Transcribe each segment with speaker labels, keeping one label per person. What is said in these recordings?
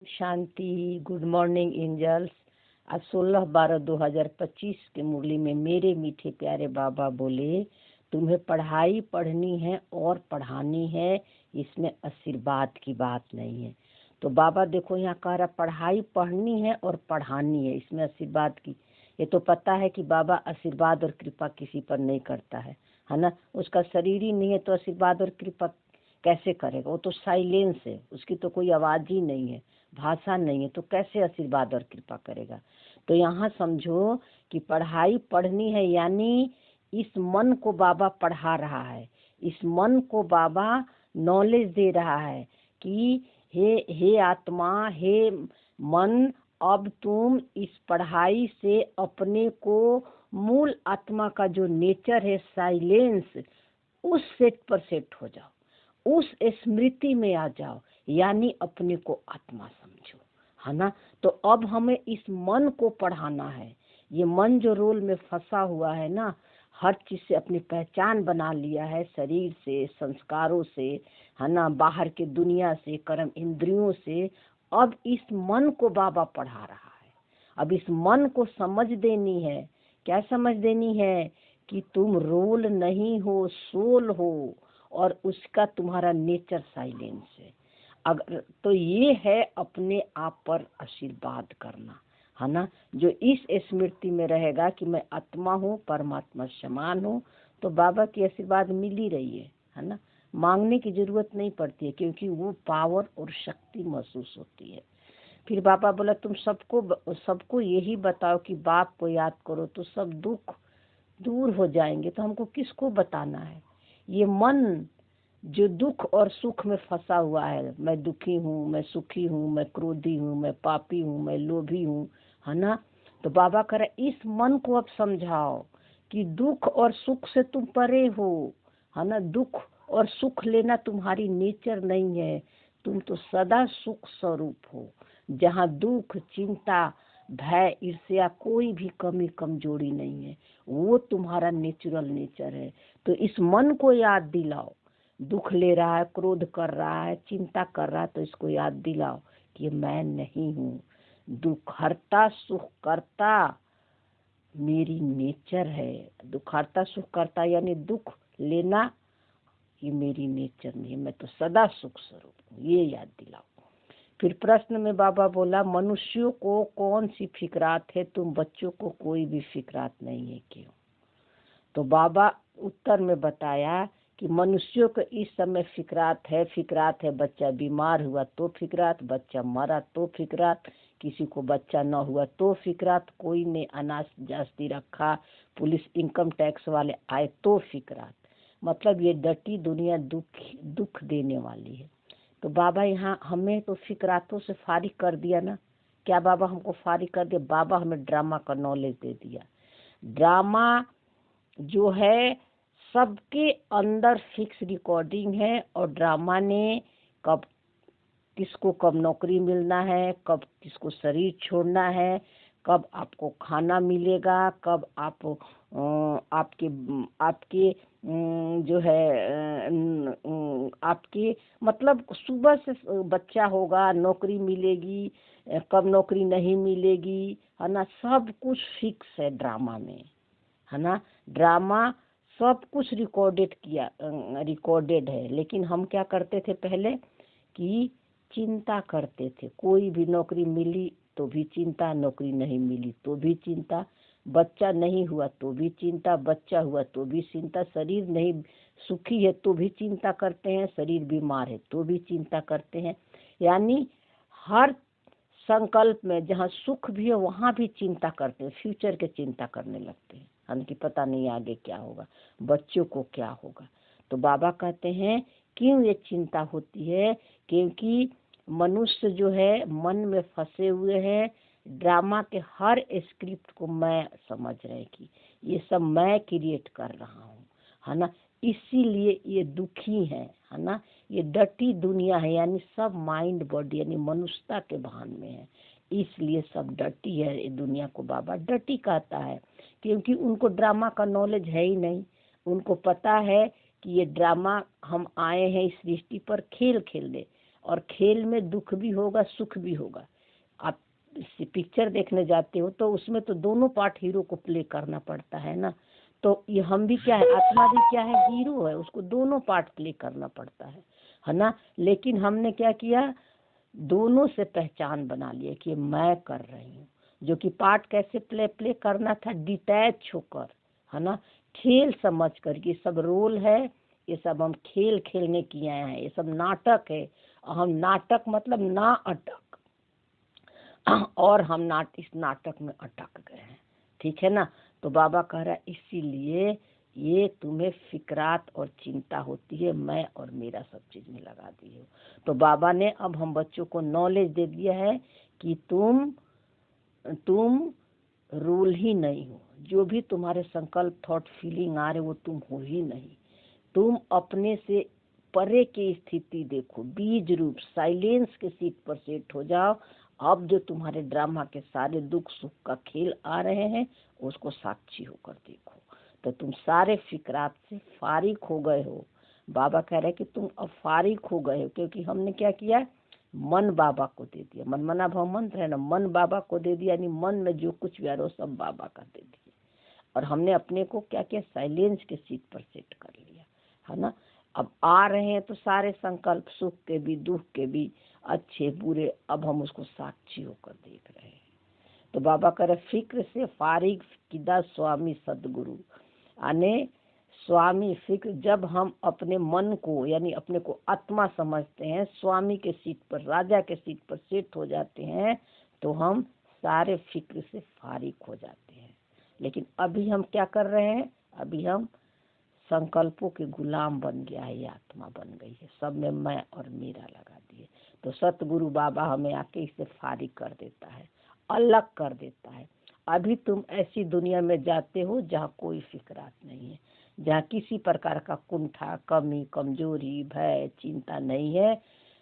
Speaker 1: शांति। Good morning angels. आज 16/12/2025 के मुरली में मेरे मीठे प्यारे बाबा बोले, तुम्हें पढ़ाई पढ़नी है और पढ़ानी है, इसमें आशीर्वाद की बात नहीं है। तो बाबा देखो यहाँ कह रहा पढ़ाई पढ़नी है और पढ़ानी है, इसमें आशीर्वाद की। ये तो पता है कि बाबा आशीर्वाद और कृपा किसी पर नहीं करता है ना। उसका शरीर ही नहीं है तो आशीर्वाद और कृपा कैसे करेगा? वो तो साइलेंस है, उसकी तो कोई आवाज ही नहीं है, भाषा नहीं है, तो कैसे आशीर्वाद और कृपा करेगा? तो यहाँ समझो कि पढ़ाई पढ़नी है, यानी इस मन को बाबा पढ़ा रहा है। इस मन को बाबा नॉलेज दे रहा है कि हे आत्मा, हे मन, अब तुम इस पढ़ाई से अपने को मूल आत्मा का जो नेचर है साइलेंस, उस सेट पर सेट हो जाओ, उस स्मृति में आ जाओ, यानी अपने को आत्मा समझो, है ना। तो अब हमें इस मन को पढ़ाना है। ये मन जो रोल में फंसा हुआ है ना, हर चीज से अपनी पहचान बना लिया है, शरीर से, संस्कारों से, है ना, बाहर के दुनिया से, कर्म इंद्रियों से। अब इस मन को बाबा पढ़ा रहा है। अब इस मन को समझ देनी है। क्या समझ देनी है? कि तुम रोल नहीं हो, सोल हो, और उसका तुम्हारा नेचर साइलेंस है। अगर तो ये है अपने आप पर आशीर्वाद करना, है ना। जो इस स्मृति में रहेगा कि मैं आत्मा हूँ, परमात्मा समान हूँ, तो बाबा की आशीर्वाद मिल ही रही है ना। मांगने की जरूरत नहीं पड़ती है, क्योंकि वो पावर और शक्ति महसूस होती है। फिर बाबा बोला तुम सबको यही बताओ कि बाप को याद करो तो सब दुख दूर हो जाएंगे। तो हमको किसको बताना है? ये मन जो दुख और सुख में फंसा हुआ है, मैं दुखी हूँ, मैं सुखी हूँ, मैं क्रोधी हूँ, मैं पापी हूँ, मैं लोभी हूँ, है ना। तो बाबा कह रहे इस मन को अब समझाओ कि दुख और सुख से तुम परे हो, है ना। दुख और सुख लेना तुम्हारी नेचर नहीं है, तुम तो सदा सुख स्वरूप हो, जहाँ दुख, चिंता, भय, ईर्ष्या, कोई भी कमी कमजोरी नहीं है, वो तुम्हारा नेचुरल नेचर है। तो इस मन को याद दिलाओ। दुख ले रहा है, क्रोध कर रहा है, चिंता कर रहा है, तो इसको याद दिलाओ कि मैं नहीं हूँ। दुख हरता सुख करता मेरी नेचर है। दुख हरता सुख करता यानी दुख लेना ये मेरी नेचर नहीं, मैं तो सदा सुख स्वरूप हूँ, ये याद दिलाओ। फिर प्रश्न में बाबा बोला मनुष्यों को कौन सी फिक्रात है, तुम बच्चों को कोई भी फिक्रात नहीं है, क्यों? तो बाबा उत्तर में बताया कि मनुष्यों को इस समय फिक्रात है बच्चा बीमार हुआ तो फिक्रात, बच्चा मरा तो फिक्रात, किसी को बच्चा न हुआ तो फिक्रात, कोई ने अनाज जास्ती रखा, पुलिस इनकम टैक्स वाले आए तो फिक्रात। मतलब ये डटी दुनिया दुख देने वाली है। तो बाबा यहाँ हमें तो फिक्रातों से फारिग कर दिया ना। क्या बाबा हमको फारिग कर दिया? बाबा हमें ड्रामा का नॉलेज दे दिया। ड्रामा जो है सबके अंदर फिक्स रिकॉर्डिंग है, और ड्रामा ने कब किसको कब नौकरी मिलना है, कब किसको शरीर छोड़ना है, कब आपको खाना मिलेगा, कब आपके आपके जो है आपके मतलब सुबह से बच्चा होगा, नौकरी मिलेगी, कब नौकरी नहीं मिलेगी, है ना। सब कुछ फिक्स है ड्रामा में, है ना। ड्रामा सब कुछ रिकॉर्डेड है। लेकिन हम क्या करते थे पहले कि चिंता करते थे। कोई भी नौकरी मिली तो भी चिंता, नौकरी नहीं मिली तो भी चिंता, बच्चा नहीं हुआ तो भी चिंता, बच्चा हुआ तो भी चिंता, शरीर नहीं सुखी है तो भी चिंता करते हैं, शरीर बीमार है तो भी चिंता करते हैं। यानी हर संकल्प में जहाँ सुख भी है वहाँ भी चिंता करते हैं, फ्यूचर के चिंता करने लगते हैं, हम कि पता नहीं आगे क्या होगा, बच्चों को क्या होगा। तो बाबा कहते हैं क्यों ये चिंता होती है? क्योंकि मनुष्य जो है मन में फंसे हुए हैं, ड्रामा के हर स्क्रिप्ट को मैं समझ रहे कि ये सब मैं क्रिएट कर रहा हूँ, है ना। इसीलिए ये दुखी है ना। ये डटी दुनिया है, यानी सब माइंड बॉडी यानी मनुष्यता के भान में है, इसलिए सब डटी है। ये दुनिया को बाबा डटी कहता है, क्योंकि उनको ड्रामा का नॉलेज है ही नहीं। उनको पता है कि ये ड्रामा हम आए हैं इस सृष्टि पर खेल खेलने, और खेल में दुख भी होगा, सुख भी होगा। आप पिक्चर देखने जाते हो तो उसमें तो दोनों पार्ट हीरो को प्ले करना पड़ता है ना। तो ये हम भी क्या है, आत्मा भी क्या है, हीरो है, उसको दोनों पार्ट प्ले करना पड़ता है ना। लेकिन हमने क्या किया, दोनों से पहचान बना लिए कि मैं कर रही हूँ। जो कि पार्ट कैसे प्ले करना था, डिटैच होकर, है ना, खेल समझ कर। ये सब रोल है, ये सब हम खेल खेलने किए हैं, ये सब नाटक है। हम नाटक मतलब ना अटक, और हम इस नाटक में अटक गए हैं, ठीक है ना। तो बाबा कह रहा है इसीलिए ये तुम्हें फिक्रात और चिंता होती है, मैं और मेरा सब चीज में लगा दी हो। तो बाबा ने अब हम बच्चों को नॉलेज दे दिया है कि तुम रूल ही नहीं हो। जो भी तुम्हारे संकल्प, थॉट, फीलिंग आ रहे वो तुम हो ही नहीं। तुम अपने से परे की स्थिति देखो, बीज रूप साइलेंस के सीट पर सेट हो जाओ। अब जो तुम्हारे ड्रामा के सारे दुख सुख का खेल आ रहे हैं उसको साक्षी होकर देखो। तो तुम सारे फिक्रात से फारिग हो गए हो। बाबा कह रहे कि तुम अब फारिग हो गए हो, क्योंकि हमने क्या किया, मन बाबा को दे दिया। मन मना भव मंत्र है ना, मन बाबा को दे दिया, यानी मन में जो कुछ भी आ रहा हो सब बाबा का दे दिया। और हमने अपने को क्या किया, साइलेंस के सीट पर सेट कर लिया, है ना। अब आ रहे हैं तो सारे संकल्प, सुख के भी दुख के भी, अच्छे बुरे, अब हम उसको साक्षी होकर देख रहे हैं। तो बाबा करे फिक्र से फारिग किदा स्वामी सदगुरु, यानी स्वामी फिक्र, जब हम अपने मन को यानी अपने को आत्मा समझते हैं, स्वामी के सीट पर, राजा के सीट पर सेट हो जाते हैं, तो हम सारे फिक्र से फारिग हो जाते हैं। लेकिन अभी हम क्या कर रहे हैं, अभी हम संकल्पों के गुलाम बन गया है, ये आत्मा बन गई है, सब में मैं और मेरा लगा दिए। तो सतगुरु बाबा हमें आके इसे फारिग कर देता है, अलग कर देता है। अभी तुम ऐसी दुनिया में जाते हो जहाँ कोई फिक्रात नहीं है, जहाँ किसी प्रकार का कुंठा, कमी, कमजोरी, भय, चिंता नहीं है,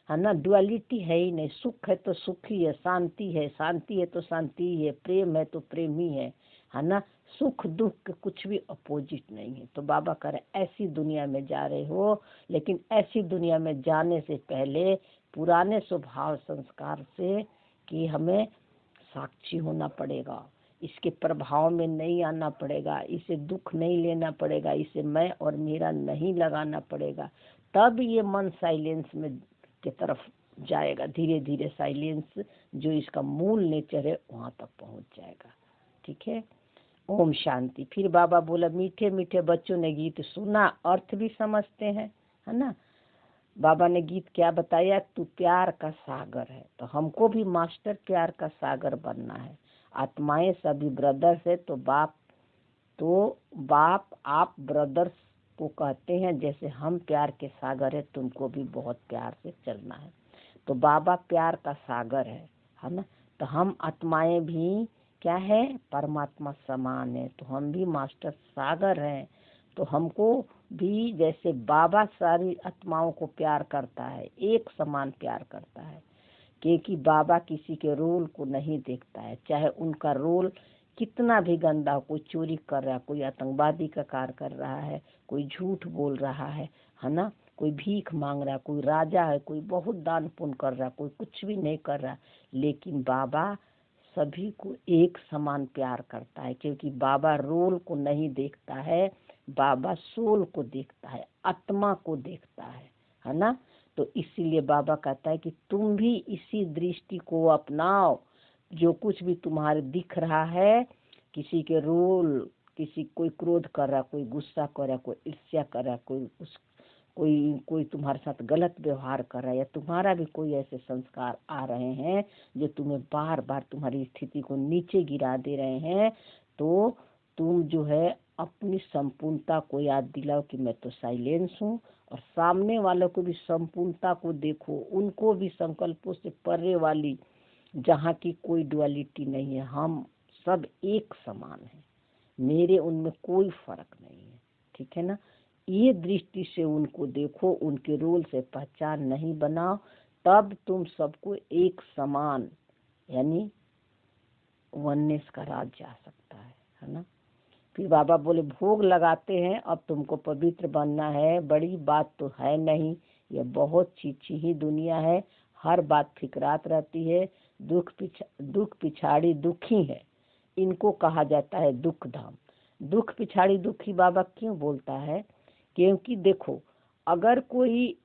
Speaker 1: है ना। डुअलिटी है ही नहीं, सुख है तो सुख ही है, शांति है तो शांति ही है, प्रेम है तो प्रेम ही है ना। सुख दुख के कुछ भी अपोजिट नहीं है। तो बाबा कह रहे ऐसी दुनिया में जा रहे हो, लेकिन ऐसी दुनिया में जाने से पहले पुराने स्वभाव संस्कार से कि हमें साक्षी होना पड़ेगा, इसके प्रभाव में नहीं आना पड़ेगा, इसे दुख नहीं लेना पड़ेगा, इसे मैं और मेरा नहीं लगाना पड़ेगा। तब ये मन साइलेंस में की तरफ जाएगा, धीरे धीरे साइलेंस जो इसका मूल नेचर है वहां तक पहुंच जाएगा, ठीक है। ओम शांति। फिर बाबा बोला मीठे मीठे बच्चों ने गीत सुना, अर्थ भी समझते हैं, है ना। बाबा ने गीत क्या बताया, तू प्यार का सागर है। तो हमको भी मास्टर प्यार का सागर बनना है। आत्माएं सभी ब्रदर्स है, तो बाप आप ब्रदर्स को कहते हैं, जैसे हम प्यार के सागर है, तुमको भी बहुत प्यार से चलना है। तो बाबा प्यार का सागर है ना। तो हम आत्माएं भी क्या है, परमात्मा समान है, तो हम भी मास्टर सागर हैं। तो हमको भी जैसे बाबा सारी आत्माओं को प्यार करता है, एक समान प्यार करता है, क्योंकि बाबा किसी के रोल को नहीं देखता है, चाहे उनका रोल कितना भी गंदा हो। कोई चोरी कर रहा है, कोई आतंकवादी का कार्य कर रहा है, कोई झूठ बोल रहा है ना, कोई भीख मांग रहा है, कोई राजा है, कोई बहुत दान पुण्य कर रहा है, कोई कुछ भी नहीं कर रहा, लेकिन बाबा सभी को एक समान प्यार करता है, क्योंकि बाबा रोल को नहीं देखता है, बाबा सोल को देखता है, आत्मा को देखता है ना। तो इसीलिए बाबा कहता है कि तुम भी इसी दृष्टि को अपनाओ। जो कुछ भी तुम्हारे दिख रहा है, किसी के रोल, कोई क्रोध कर रहा, कोई गुस्सा कर रहा, कोई ईर्ष्या कर रहा, कोई तुम्हारे साथ गलत व्यवहार कर रहा है, या तुम्हारा भी कोई ऐसे संस्कार आ रहे हैं जो तुम्हें बार बार तुम्हारी स्थिति को नीचे गिरा दे रहे हैं, तो तुम जो है अपनी संपूर्णता को याद दिलाओ कि मैं तो साइलेंस हूँ, और सामने वालों को भी संपूर्णता को देखो, उनको भी संकल्पों से परे वाली, जहाँ की कोई डुअलिटी नहीं है, हम सब एक समान है, मेरे उनमें कोई फर्क नहीं है, ठीक है ना। ये दृष्टि से उनको देखो, उनके रोल से पहचान नहीं बनाओ, तब तुम सबको एक समान यानी वननेस का राज जा सकता है ना। फिर बाबा बोले भोग लगाते हैं, अब तुमको पवित्र बनना है, बड़ी बात तो है नहीं, यह बहुत चीची ही दुनिया है, हर बात फिकरात रहती है, दुख पिछाड़ी दुखी है, इनको कहा जाता है दुख धाम। दुख पिछाड़ी दुखी बाबा क्यों बोलता है? क्योंकि देखो, अगर कोई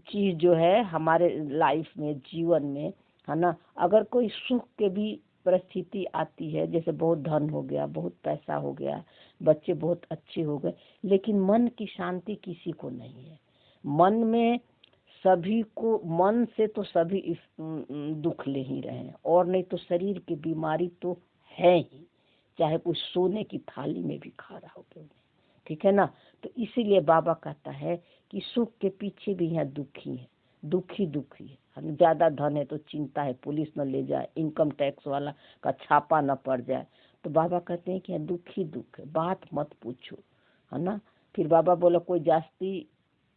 Speaker 1: चीज जो है हमारे लाइफ में, जीवन में, है ना, अगर कोई सुख के भी परिस्थिति आती है, जैसे बहुत धन हो गया, बहुत पैसा हो गया, बच्चे बहुत अच्छे हो गए, लेकिन मन की शांति किसी को नहीं है। मन में सभी को, मन से तो सभी दुख ले ही रहे हैं, और नहीं तो शरीर की बीमारी तो है ही, चाहे कुछ सोने की थाली में भी खा रहा हो क्यों नहीं, ठीक है ना। तो इसीलिए बाबा कहता है कि सुख के पीछे भी यहाँ दुखी है, दुखी है। ज्यादा धन है तो चिंता है पुलिस न ले जाए, इनकम टैक्स वाला का छापा न पड़ जाए, तो बाबा कहते हैं कि यहाँ दुखी दुख है, बात मत पूछो, है ना। फिर बाबा बोला कोई जास्ती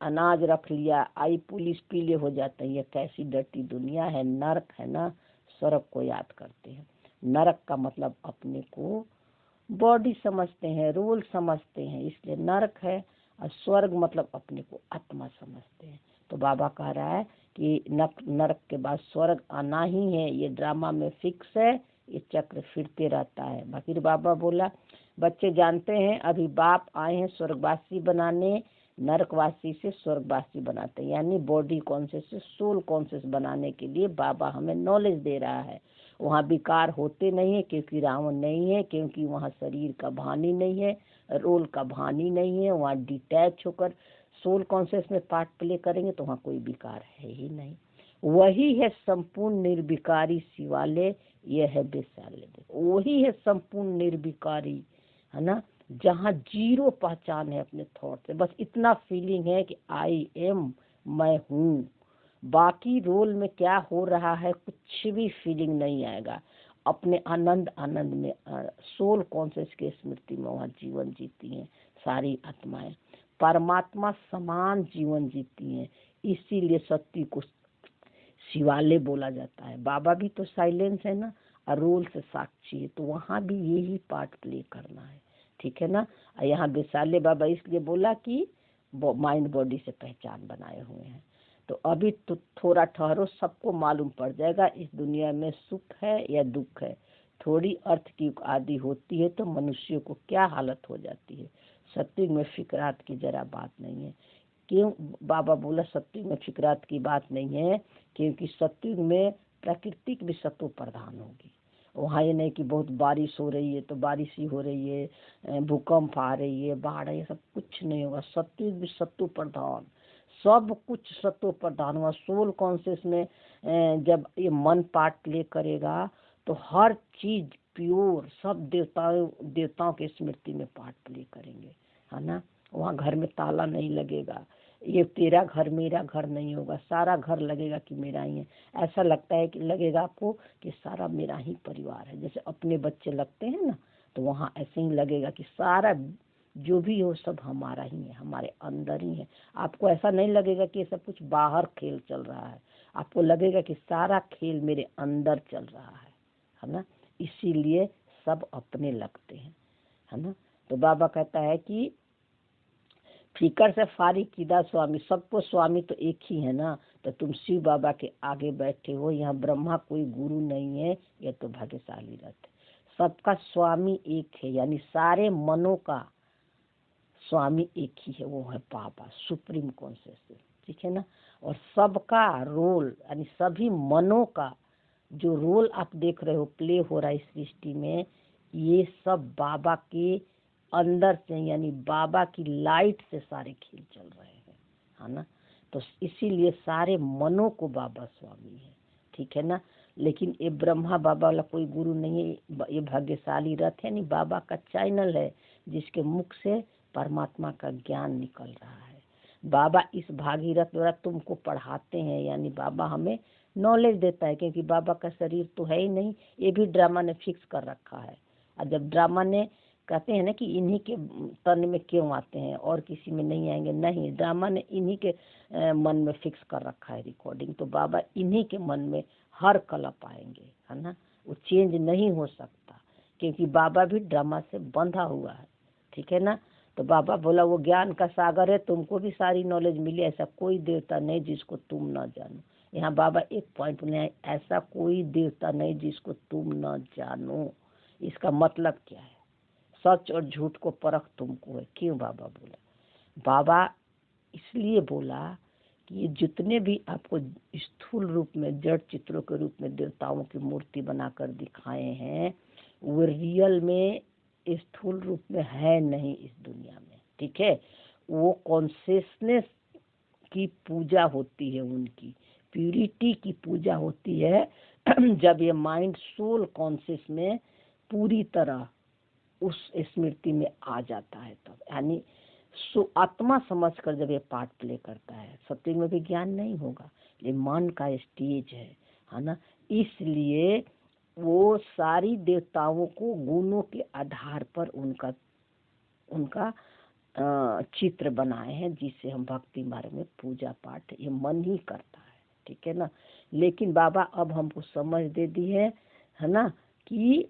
Speaker 1: अनाज रख लिया, आई पुलिस पीले हो जाते हैं, ये कैसी डरती दुनिया है, नरक है ना। स्वर्ग को याद करते हैं, नरक का मतलब अपने को बॉडी समझते हैं, रोल समझते हैं, इसलिए नरक है, और स्वर्ग मतलब अपने को आत्मा समझते हैं। तो बाबा कह रहा है कि नरक के बाद स्वर्ग आना ही है, ये ड्रामा में फिक्स है, ये चक्र फिरते रहता है। बाकी बाबा बोला बच्चे जानते हैं अभी बाप आए हैं स्वर्गवासी बनाने, नरकवासी से स्वर्गवासी बनाते हैं, यानी बॉडी कॉन्शियस से सोल कॉन्शियस बनाने के लिए बाबा हमें नॉलेज दे रहा है। वहाँ विकार होते नहीं है क्योंकि रावण नहीं है, क्योंकि वहाँ शरीर का भान ही नहीं है, रोल का भान ही नहीं है, वहाँ डिटैच होकर सोल कॉन्शियस में पार्ट प्ले करेंगे तो वहाँ कोई विकार है ही नहीं। वही है संपूर्ण निर्विकारी शिवालय, यह है वैशाल्य, वही है संपूर्ण निर्विकारी, है ना, जहाँ जीरो पहचान है अपने थॉट से, बस इतना फीलिंग है कि आई एम, मैं हूँ, बाकी रोल में क्या हो रहा है कुछ भी फीलिंग नहीं आएगा। अपने आनंद में सोल कॉन्शियस के स्मृति में वहाँ जीवन जीती हैं सारी आत्माएं, परमात्मा समान जीवन जीती हैं, इसीलिए सत्य को शिवालय बोला जाता है। बाबा भी तो साइलेंस है ना, और रोल से साक्षी है, तो वहाँ भी यही पार्ट प्ले करना है, ठीक है ना। यहाँ वैशाल्य बाबा इसलिए बोला कि माइंड बॉडी से पहचान बनाए हुए हैं। तो अभी तो थोड़ा ठहरो, सबको मालूम पड़ जाएगा इस दुनिया में सुख है या दुख है। थोड़ी अर्थ की आदि होती है तो मनुष्य को क्या हालत हो जाती है। सत्युग में फिक्रात की जरा बात नहीं है। क्यों बाबा बोला सत्युग में फिक्रात की बात नहीं है? क्योंकि सत्युग में प्रकृति भी सत्व प्रधान होगी। वहाँ ये नहीं कि बहुत बारिश हो रही है तो बारिश ही हो रही है, भूकंप आ रही है, बाढ़ है, सब कुछ नहीं होगा। सत्युग भी सत्व प्रधान, सब कुछ सत्व प्रधान हुआ। सोल कॉन्शियस में जब ये मन पार्ट प्ले करेगा तो हर चीज प्योर, सब देवताओं के स्मृति में पार्ट प्ले करेंगे, है ना। वहाँ घर में ताला नहीं लगेगा, ये तेरा घर मेरा घर नहीं होगा, सारा घर लगेगा कि मेरा ही है। ऐसा लगता है कि लगेगा आपको कि सारा मेरा ही परिवार है, जैसे अपने बच्चे लगते हैं ना, तो वहाँ ऐसे ही लगेगा कि सारा जो भी हो सब हमारा ही है, हमारे अंदर ही है। आपको ऐसा नहीं लगेगा कि सब कुछ बाहर खेल चल रहा है, आपको लगेगा कि सारा खेल मेरे अंदर चल रहा है ना। इसीलिए सब अपने लगते हैं, है ना। तो बाबा कहता है कि फिकर से फारिग कीदा स्वामी, सबको स्वामी तो एक ही है ना। तो तुम शिव बाबा के आगे बैठे हो, यहाँ ब्रह्मा कोई गुरु नहीं है, ये तो भाग्यशाली रहते। सबका स्वामी एक है, यानी सारे मनों का स्वामी एक ही है, वो है बाबा, सुप्रीम कॉन्शियस, ठीक है ना। और सबका रोल यानी सभी मनों का जो रोल आप देख रहे हो प्ले हो रहा है इस सृष्टि में, ये सब बाबा के अंदर से यानी बाबा की लाइट से सारे खेल चल रहे हैं, है ना। तो इसीलिए सारे मनों को बाबा स्वामी है, ठीक है ना। लेकिन ये ब्रह्मा बाबा वाला कोई गुरु नहीं है, ये भाग्यशाली रथ है, नहीं बाबा का चैनल है जिसके मुख से परमात्मा का ज्ञान निकल रहा है। बाबा इस भागीरथ द्वारा तुमको पढ़ाते हैं, यानी बाबा हमें नॉलेज देता है, क्योंकि बाबा का शरीर तो है ही नहीं, ये भी ड्रामा ने फिक्स कर रखा है। और जब ड्रामा ने कहते हैं ना कि इन्हीं के तन में क्यों आते हैं और किसी में नहीं आएंगे, नहीं, ड्रामा ने इन्हीं के मन में फिक्स कर रखा है रिकॉर्डिंग, तो बाबा इन्हीं के मन में हर कला पाएंगे, है ना। वो चेंज नहीं हो सकता क्योंकि बाबा भी ड्रामा से बंधा हुआ है, ठीक है ना। तो बाबा बोला वो ज्ञान का सागर है, तुमको भी सारी नॉलेज मिली, ऐसा कोई देवता नहीं जिसको तुम न जानो। यहाँ बाबा एक पॉइंट में, ऐसा कोई देवता नहीं जिसको तुम न जानो। इसका मतलब क्या है? सच और झूठ को परख तुमको है। क्यों बाबा बोला? बाबा इसलिए बोला कि ये जितने भी आपको स्थूल रूप में जड़ चित्रों के रूप में देवताओं की मूर्ति बनाकर दिखाए हैं, वो रियल में स्थूल रूप में है नहीं इस दुनिया में। ठीक है, वो कॉन्शियसनेस की पूजा होती है, उनकी प्यूरिटी की पूजा होती है। जब ये माइंड सोल कॉन्शियस में पूरी तरह उस स्मृति में आ जाता है तब, यानी आत्मा समझकर जब ये पार्ट प्ले करता है। सत्युग में भी ज्ञान नहीं होगा, ये मन का स्टेज है ना। इसलिए वो सारी देवताओं को गुणों के आधार पर उनका चित्र बनाए हैं, जिससे हम भक्ति मार्ग में पूजा पाठ ये मन ही करता है। ठीक है ना। लेकिन बाबा अब हमको समझ दे दी है ना, कि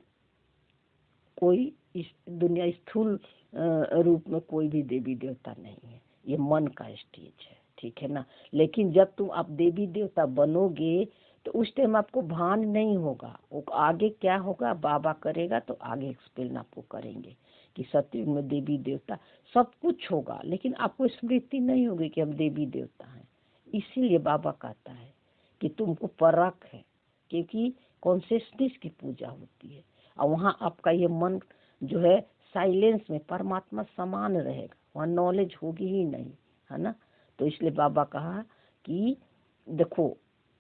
Speaker 1: कोई इस दुनिया स्थूल रूप में कोई भी देवी देवता नहीं है, ये मन का स्टेज है। ठीक है ना। लेकिन जब तुम आप देवी देवता बनोगे तो उस टाइम आपको भान नहीं होगा, वो आगे क्या होगा बाबा करेगा तो आगे एक्सप्लेन आपको करेंगे कि सत्युग में देवी देवता सब कुछ होगा, लेकिन आपको स्मृति नहीं होगी कि हम देवी देवता हैं। इसीलिए बाबा कहता है कि तुमको परख है, क्योंकि कॉन्शियसनेस की पूजा होती है और वहाँ आपका ये मन जो है साइलेंस में परमात्मा समान रहेगा, वहाँ नॉलेज होगी ही नहीं, है ना। तो इसलिए बाबा कहा कि देखो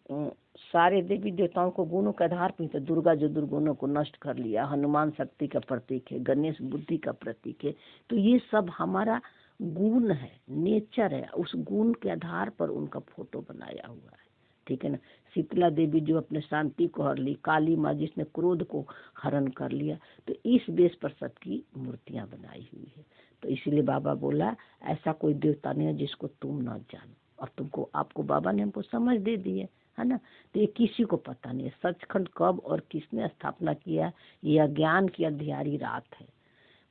Speaker 1: सारे देवी देवताओं को गुणों के आधार पर, तो दुर्गा जो दुर्गुणों को नष्ट कर लिया, हनुमान शक्ति का प्रतीक है, गणेश बुद्धि का प्रतीक है, तो ये सब हमारा गुण है, नेचर है, उस गुण के आधार पर उनका फोटो बनाया हुआ है। ठीक है ना। शीतला देवी जो अपने शांति को हर ली, काली माँ जिसने क्रोध को हरण कर लिया, तो इस बेस पर सबकी मूर्तियां बनाई हुई है। तो इसीलिए बाबा बोला ऐसा कोई देवता नहीं है जिसको तुम न जानो। और तुमको आपको बाबा ने हमको समझ दे दी है ना। तो ये किसी को पता नहीं है सचखंड कब और किसने स्थापना किया, ये अज्ञान की अंधियारी रात है।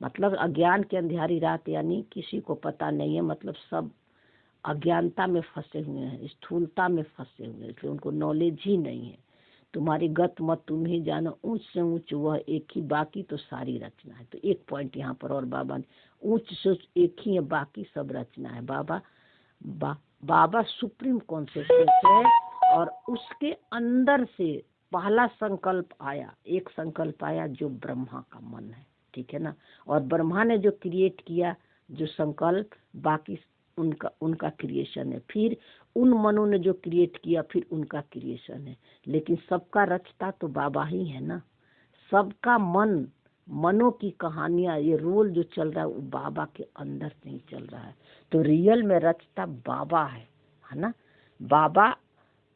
Speaker 1: मतलब अज्ञान की अंधियारी रात यानी किसी को पता नहीं है, मतलब सब अज्ञानता में फंसे हुए हैं, स्थूलता में फंसे हुए हैं, इसलिए उनको नॉलेज ही नहीं है। तुम्हारी गत मत तुम ही जानो, ऊंच से ऊंच वह एक ही, बाकी तो सारी रचना है। तो एक पॉइंट यहाँ पर और बाबा ने, ऊंच से एक ही है, बाकी सब रचना है। बाबा सुप्रीम कॉन्शियसनेस है और उसके अंदर से पहला संकल्प आया, एक संकल्प आया जो ब्रह्मा का मन है। ठीक है ना। और ब्रह्मा ने जो क्रिएट किया जो संकल्प, बाकी उनका क्रिएशन है। फिर उन मनों ने जो क्रिएट किया फिर उनका क्रिएशन है। लेकिन सबका रचता तो बाबा ही है ना। सबका मनों की कहानियां, ये रोल जो चल रहा है वो बाबा के अंदर से ही चल रहा है। तो रियल में रचता बाबा है ना। बाबा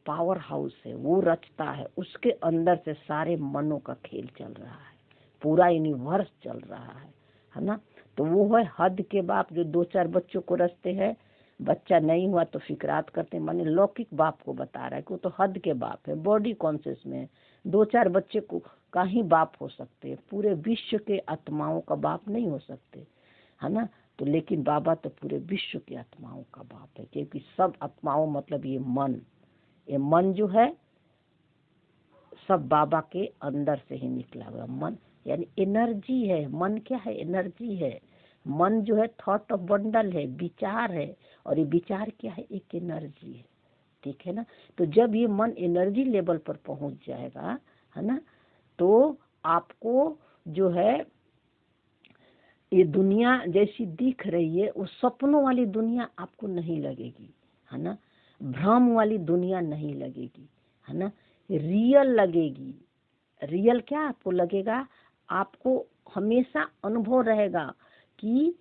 Speaker 1: पावर हाउस है, वो रचता है, उसके अंदर से सारे मनों का खेल चल रहा है, पूरा यूनिवर्स चल रहा है ना। तो वो है हद के बाप जो 2-4 बच्चों को रचते हैं, बच्चा नहीं हुआ तो फिक्रात करते हैं, माने लौकिक बाप को बता रहा है कि वो तो हद के बाप है, बॉडी कॉन्शियस में 2-4 बच्चे को का ही बाप हो सकते हैं, पूरे विश्व के आत्माओं का बाप नहीं हो सकते, है ना। तो लेकिन बाबा तो पूरे विश्व की आत्माओं का बाप है, क्योंकि सब आत्माओं मतलब ये मन जो है सब बाबा के अंदर से ही निकला हुआ मन, यानी एनर्जी है। मन क्या है? एनर्जी है। मन जो है थॉट ऑफ बंडल है, विचार है, और ये विचार क्या है? एक एनर्जी है। ठीक है ना। तो जब ये मन एनर्जी लेवल पर पहुंच जाएगा, है ना, तो आपको जो है ये दुनिया जैसी दिख रही है वो सपनों वाली दुनिया आपको नहीं लगेगी, है ना। भ्रम वाली दुनिया नहीं लगेगी, है ना। रियल लगेगी। रियल क्या आपको लगेगा? आपको हमेशा अनुभव रहेगा कि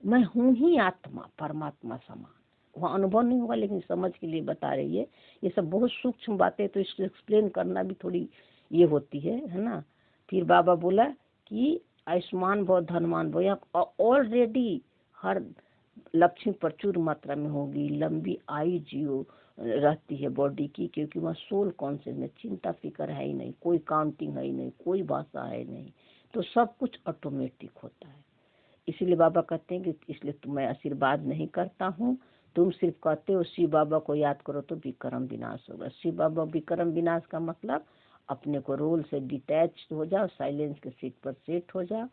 Speaker 1: मैं हूँ ही आत्मा, परमात्मा समान। वहाँ अनुभव नहीं होगा, लेकिन समझ के लिए बता रही है। ये सब बहुत सूक्ष्म बातें, तो इसको एक्सप्लेन करना भी थोड़ी ये होती है ना। फिर बाबा बोला कि आयुष्मान भव धनवान भव, यहाँ ऑलरेडी हर लक्ष्मी प्रचुर मात्रा में होगी, लंबी आयु जियो रहती है बॉडी की, क्योंकि वहाँ सोल कॉन्शियस में चिंता फिक्र है ही नहीं, कोई काउंटिंग है ही नहीं, कोई भाषा है नहीं, तो सब कुछ ऑटोमेटिक होता है। इसीलिए बाबा कहते हैं कि इसलिए मैं आशीर्वाद नहीं करता हूँ, तुम सिर्फ कहते हो शिव बाबा को याद करो तो विक्रम विनाश होगा। शिव बाबा विक्रम विनाश का मतलब अपने को रोल से डिटैच हो जाओ, साइलेंस के सीट पर सेट हो जाओ।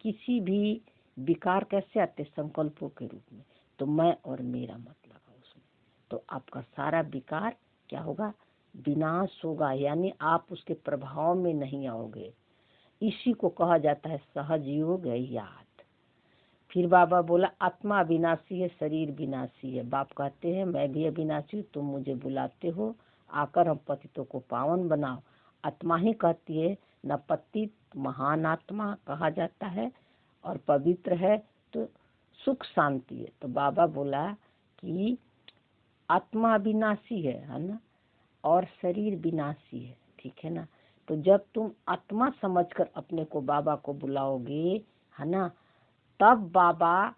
Speaker 1: किसी भी विकार कैसे आते, संकल्पों के रूप में, तो मैं और मेरा मत लगाओ उसमें, तो आपका सारा विकार क्या होगा, विनाश होगा, यानी आप उसके प्रभाव में नहीं आओगे। इसी को कहा जाता है सहज योग याद। फिर बाबा बोला आत्मा अविनाशी है, शरीर विनाशी है। बाप कहते हैं मैं भी अविनाशी हूँ, तुम मुझे बुलाते हो, आकर हम पतितों को पावन बनाओ। आत्मा ही कहती है, न पतित महान आत्मा कहा जाता है और पवित्र है तो सुख शांति है। तो बाबा बोला कि आत्मा अविनाशी है ना, और शरीर विनाशी है, ठीक है ना। तो जब तुम आत्मा समझकर अपने को बाबा को बुलाओगे, है ना, तब बाबा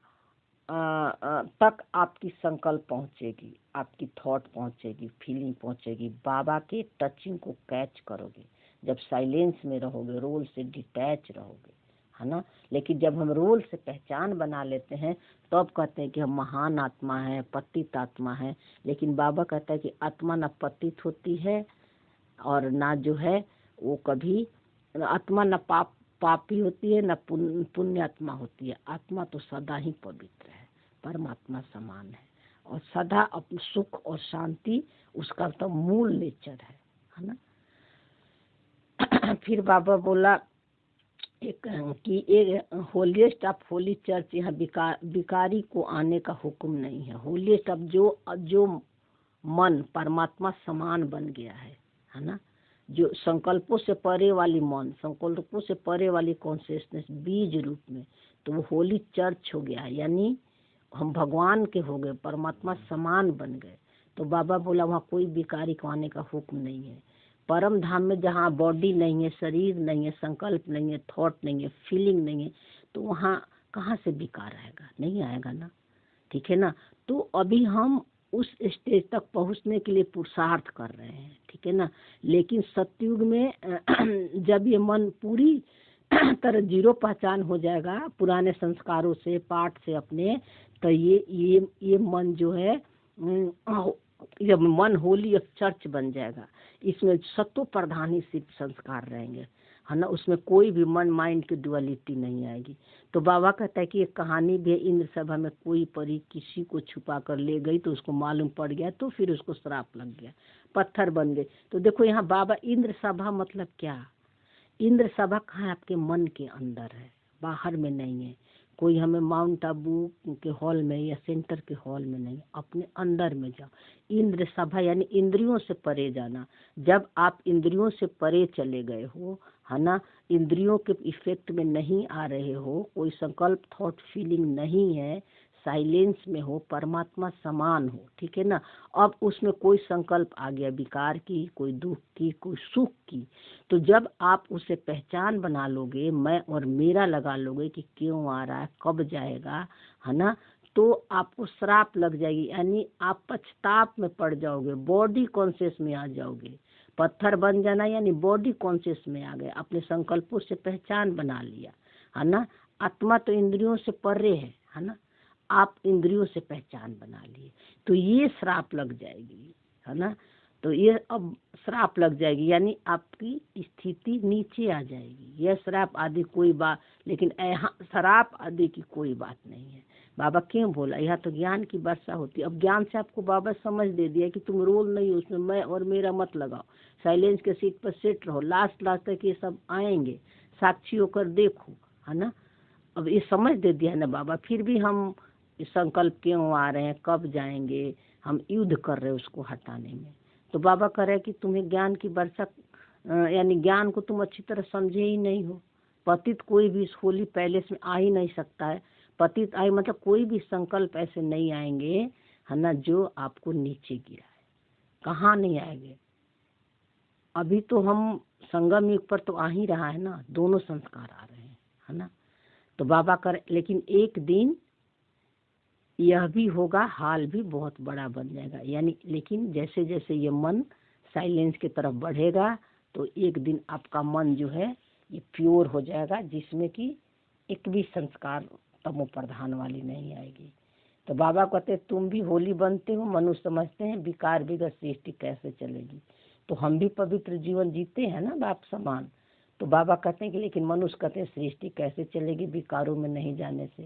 Speaker 1: तक आपकी संकल्प पहुंचेगी, आपकी थॉट पहुंचेगी, फीलिंग पहुंचेगी, बाबा के टचिंग को कैच करोगे जब साइलेंस में रहोगे, रोल से डिटैच रहोगे, है ना। लेकिन जब हम रोल से पहचान बना लेते हैं तो अब कहते हैं कि हम महान आत्मा है, पतित आत्मा है। लेकिन बाबा कहता है कि आत्मा न पतित होती है और ना जो है वो कभी, आत्मा न पापी होती है, न पुण्य आत्मा होती है। आत्मा तो सदा ही पवित्र है, परमात्मा समान है और सदा अपने सुख और शांति उसका तो मूल नेचर है ना। फिर बाबा बोला एक कि एक होलीएस्ट ऑफ होली चर्च, यहाँ विकारी को आने का हुक्म नहीं है। होलीएस्ट ऑफ जो मन परमात्मा समान बन गया है ना, जो संकल्पों से परे वाली मन, संकल्पों से परे वाली कॉन्शियसनेस बीज रूप में, तो वो होली चर्च हो गया, यानी हम भगवान के हो गए, परमात्मा समान बन गए। तो बाबा बोला वहाँ कोई विकारी को आने का हुक्म नहीं है। परम धाम में जहाँ बॉडी नहीं है, शरीर नहीं है, संकल्प नहीं है, थॉट नहीं है, फीलिंग नहीं है, तो वहाँ कहाँ से विकार आएगा, नहीं आएगा ना, ठीक है ना। तो अभी हम उस स्टेज तक पहुंचने के लिए पुरुषार्थ कर रहे हैं, ठीक है ना। लेकिन सतयुग में जब ये मन पूरी तरह जीरो पहचान हो जाएगा पुराने संस्कारों से, पाठ से अपने, तो ये मन जो है जब मन होली ऑफ चर्च बन जाएगा, इसमें सत्व प्रधानी सिर्फ संस्कार रहेंगे, है ना। उसमें कोई भी मन माइंड की डुअलिटी नहीं आएगी। तो बाबा कहता है कि एक कहानी भी है, इंद्र सभा में कोई परी किसी को छुपा कर ले गई तो उसको मालूम पड़ गया, तो फिर उसको श्राप लग गया, पत्थर बन गए। तो देखो यहाँ बाबा इंद्र सभा मतलब क्या, इंद्र सभा कहाँ है, आपके मन के अंदर है, बाहर में नहीं है। कोई हमें माउंट आबू के हॉल में या सेंटर के हॉल में नहीं, अपने अंदर में जाओ। इंद्र सभा यानी इंद्रियों से परे जाना। जब आप इंद्रियों से परे चले गए हो, है ना, इंद्रियों के इफेक्ट में नहीं आ रहे हो, कोई संकल्प थॉट फीलिंग नहीं है, साइलेंस में हो, परमात्मा समान हो, ठीक है ना। अब उसमें कोई संकल्प आ गया विकार की, कोई दुख की, कोई सुख की, तो जब आप उसे पहचान बना लोगे, मैं और मेरा लगा लोगे कि क्यों आ रहा है, कब जाएगा, है ना, तो आपको श्राप लग जाएगी, यानी आप पछताप में पड़ जाओगे, बॉडी कॉन्शियस में आ जाओगे। पत्थर बन जाना यानी बॉडी कॉन्शियस में आ गए, अपने संकल्पों से पहचान बना लिया, है ना। आत्मा तो इंद्रियों से परे है ना, आप इंद्रियों से पहचान बना लिए, तो ये श्राप लग जाएगी, है ना। तो ये अब श्राप लग जाएगी यानी आपकी स्थिति नीचे आ जाएगी। यह श्राप आदि कोई बात, लेकिन यहाँ श्राप आदि की कोई बात नहीं है। बाबा क्यों बोला, यहाँ तो ज्ञान की वर्षा होती है। अब ज्ञान से आपको बाबा समझ दे दिया कि तुम रोल नहीं हो उसमें, मैं और मेरा मत लगाओ, साइलेंस के सीट पर सेट रहो, लास्ट तक ये सब आएंगे, साक्षी होकर देखो, है ना। अब ये समझ दे दिया है ना बाबा, फिर भी हम संकल्प क्यों आ रहे हैं, कब जाएंगे, हम युद्ध कर रहे हैं उसको हटाने में। तो बाबा कह रहे हैं कि तुम्हें ज्ञान की वर्षा, यानी ज्ञान को तुम अच्छी तरह समझे ही नहीं हो। पतित कोई भी इस होली पैलेस में आ ही नहीं सकता है। पतित आए मतलब कोई भी संकल्प ऐसे नहीं आएंगे, है ना, जो आपको नीचे गिराए, कहाँ नहीं आएंगे। अभी तो हम संगम युग पर तो आ ही रहा है ना, दोनों संस्कार आ रहे हैं, है ना। तो बाबा कर, लेकिन एक दिन यह भी होगा, हाल भी बहुत बड़ा बन जाएगा, यानी लेकिन जैसे जैसे ये मन साइलेंस की तरफ बढ़ेगा तो एक दिन आपका मन जो है ये प्योर हो जाएगा, जिसमें कि एक भी संस्कार तमो प्रधान वाली नहीं आएगी। तो बाबा कहते तुम भी होली बनते हो, मनुष्य समझते हैं विकार विगत सृष्टि कैसे चलेगी। तो हम भी पवित्र जीवन जीते हैं ना बाप समान। तो बाबा कहते हैं कि लेकिन मनुष्य कहते हैं सृष्टि कैसे चलेगी विकारों में नहीं जाने से,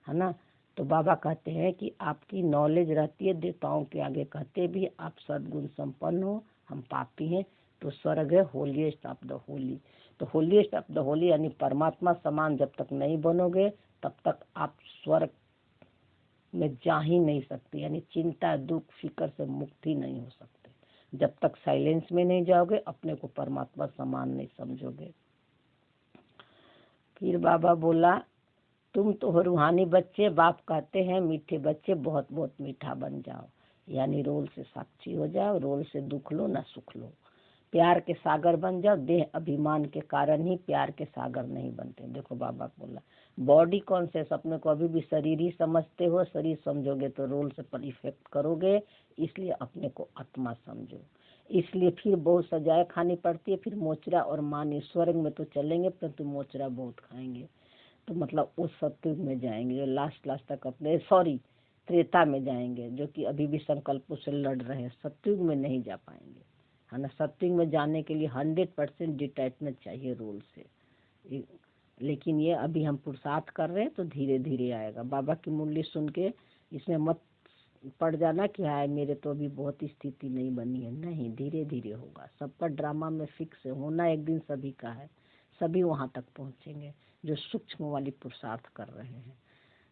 Speaker 1: है ना। तो बाबा कहते हैं कि आपकी नॉलेज रहती है देवताओं के आगे, कहते भी आप सद्गुण संपन्न हो, हम पापी हैं। तो स्वर्ग है होलीएस्ट ऑफ द होली। तो होलीएस्ट ऑफ द होली यानी परमात्मा समान जब तक नहीं बनोगे तब तक आप स्वर्ग में जा ही नहीं सकते, यानी चिंता दुख फिक्र से मुक्त ही नहीं हो सकते जब तक साइलेंस में नहीं जाओगे, अपने को परमात्मा समान नहीं समझोगे। फिर बाबा बोला तुम तो हो रूहानी बच्चे, बाप कहते हैं मीठे बच्चे बहुत बहुत मीठा बन जाओ, यानी रोल से साक्षी हो जाओ, रोल से दुख लो ना सुख लो, प्यार के सागर बन जाओ। देह अभिमान के कारण ही प्यार के सागर नहीं बनते। देखो बाबा बोला बॉडी कॉन्शियस, अपने को अभी भी शरीर ही समझते हो, शरीर समझोगे तो रोल से पर इफेक्ट करोगे, इसलिए अपने को आत्मा समझो। इसलिए फिर बहुत सजाएं खानी पड़ती है, फिर मोचरा और मानी स्वर्ग में तो चलेंगे परंतु मोचरा बहुत खाएंगे। तो मतलब उस सत्युग में जाएंगे जो लास्ट तक अपने त्रेता में जाएंगे, जो कि अभी भी संकल्पों से लड़ रहे हैं, सत्युग में नहीं जा पाएंगे, है ना। सत्युग में जाने के लिए 100% डिटैचमेंट चाहिए रोल से, लेकिन ये अभी हम पुरुषार्थ कर रहे हैं तो धीरे धीरे आएगा। बाबा की मुरली सुन के इसमें मत पड़ जाना कि हाय मेरे तो अभी बहुत स्थिति नहीं बनी है, नहीं, धीरे धीरे होगा। सबका ड्रामा में फिक्स है, होना एक दिन सभी का है, सभी वहाँ तक पहुँचेंगे जो सूक्ष्म वाली पुरुषार्थ कर रहे हैं।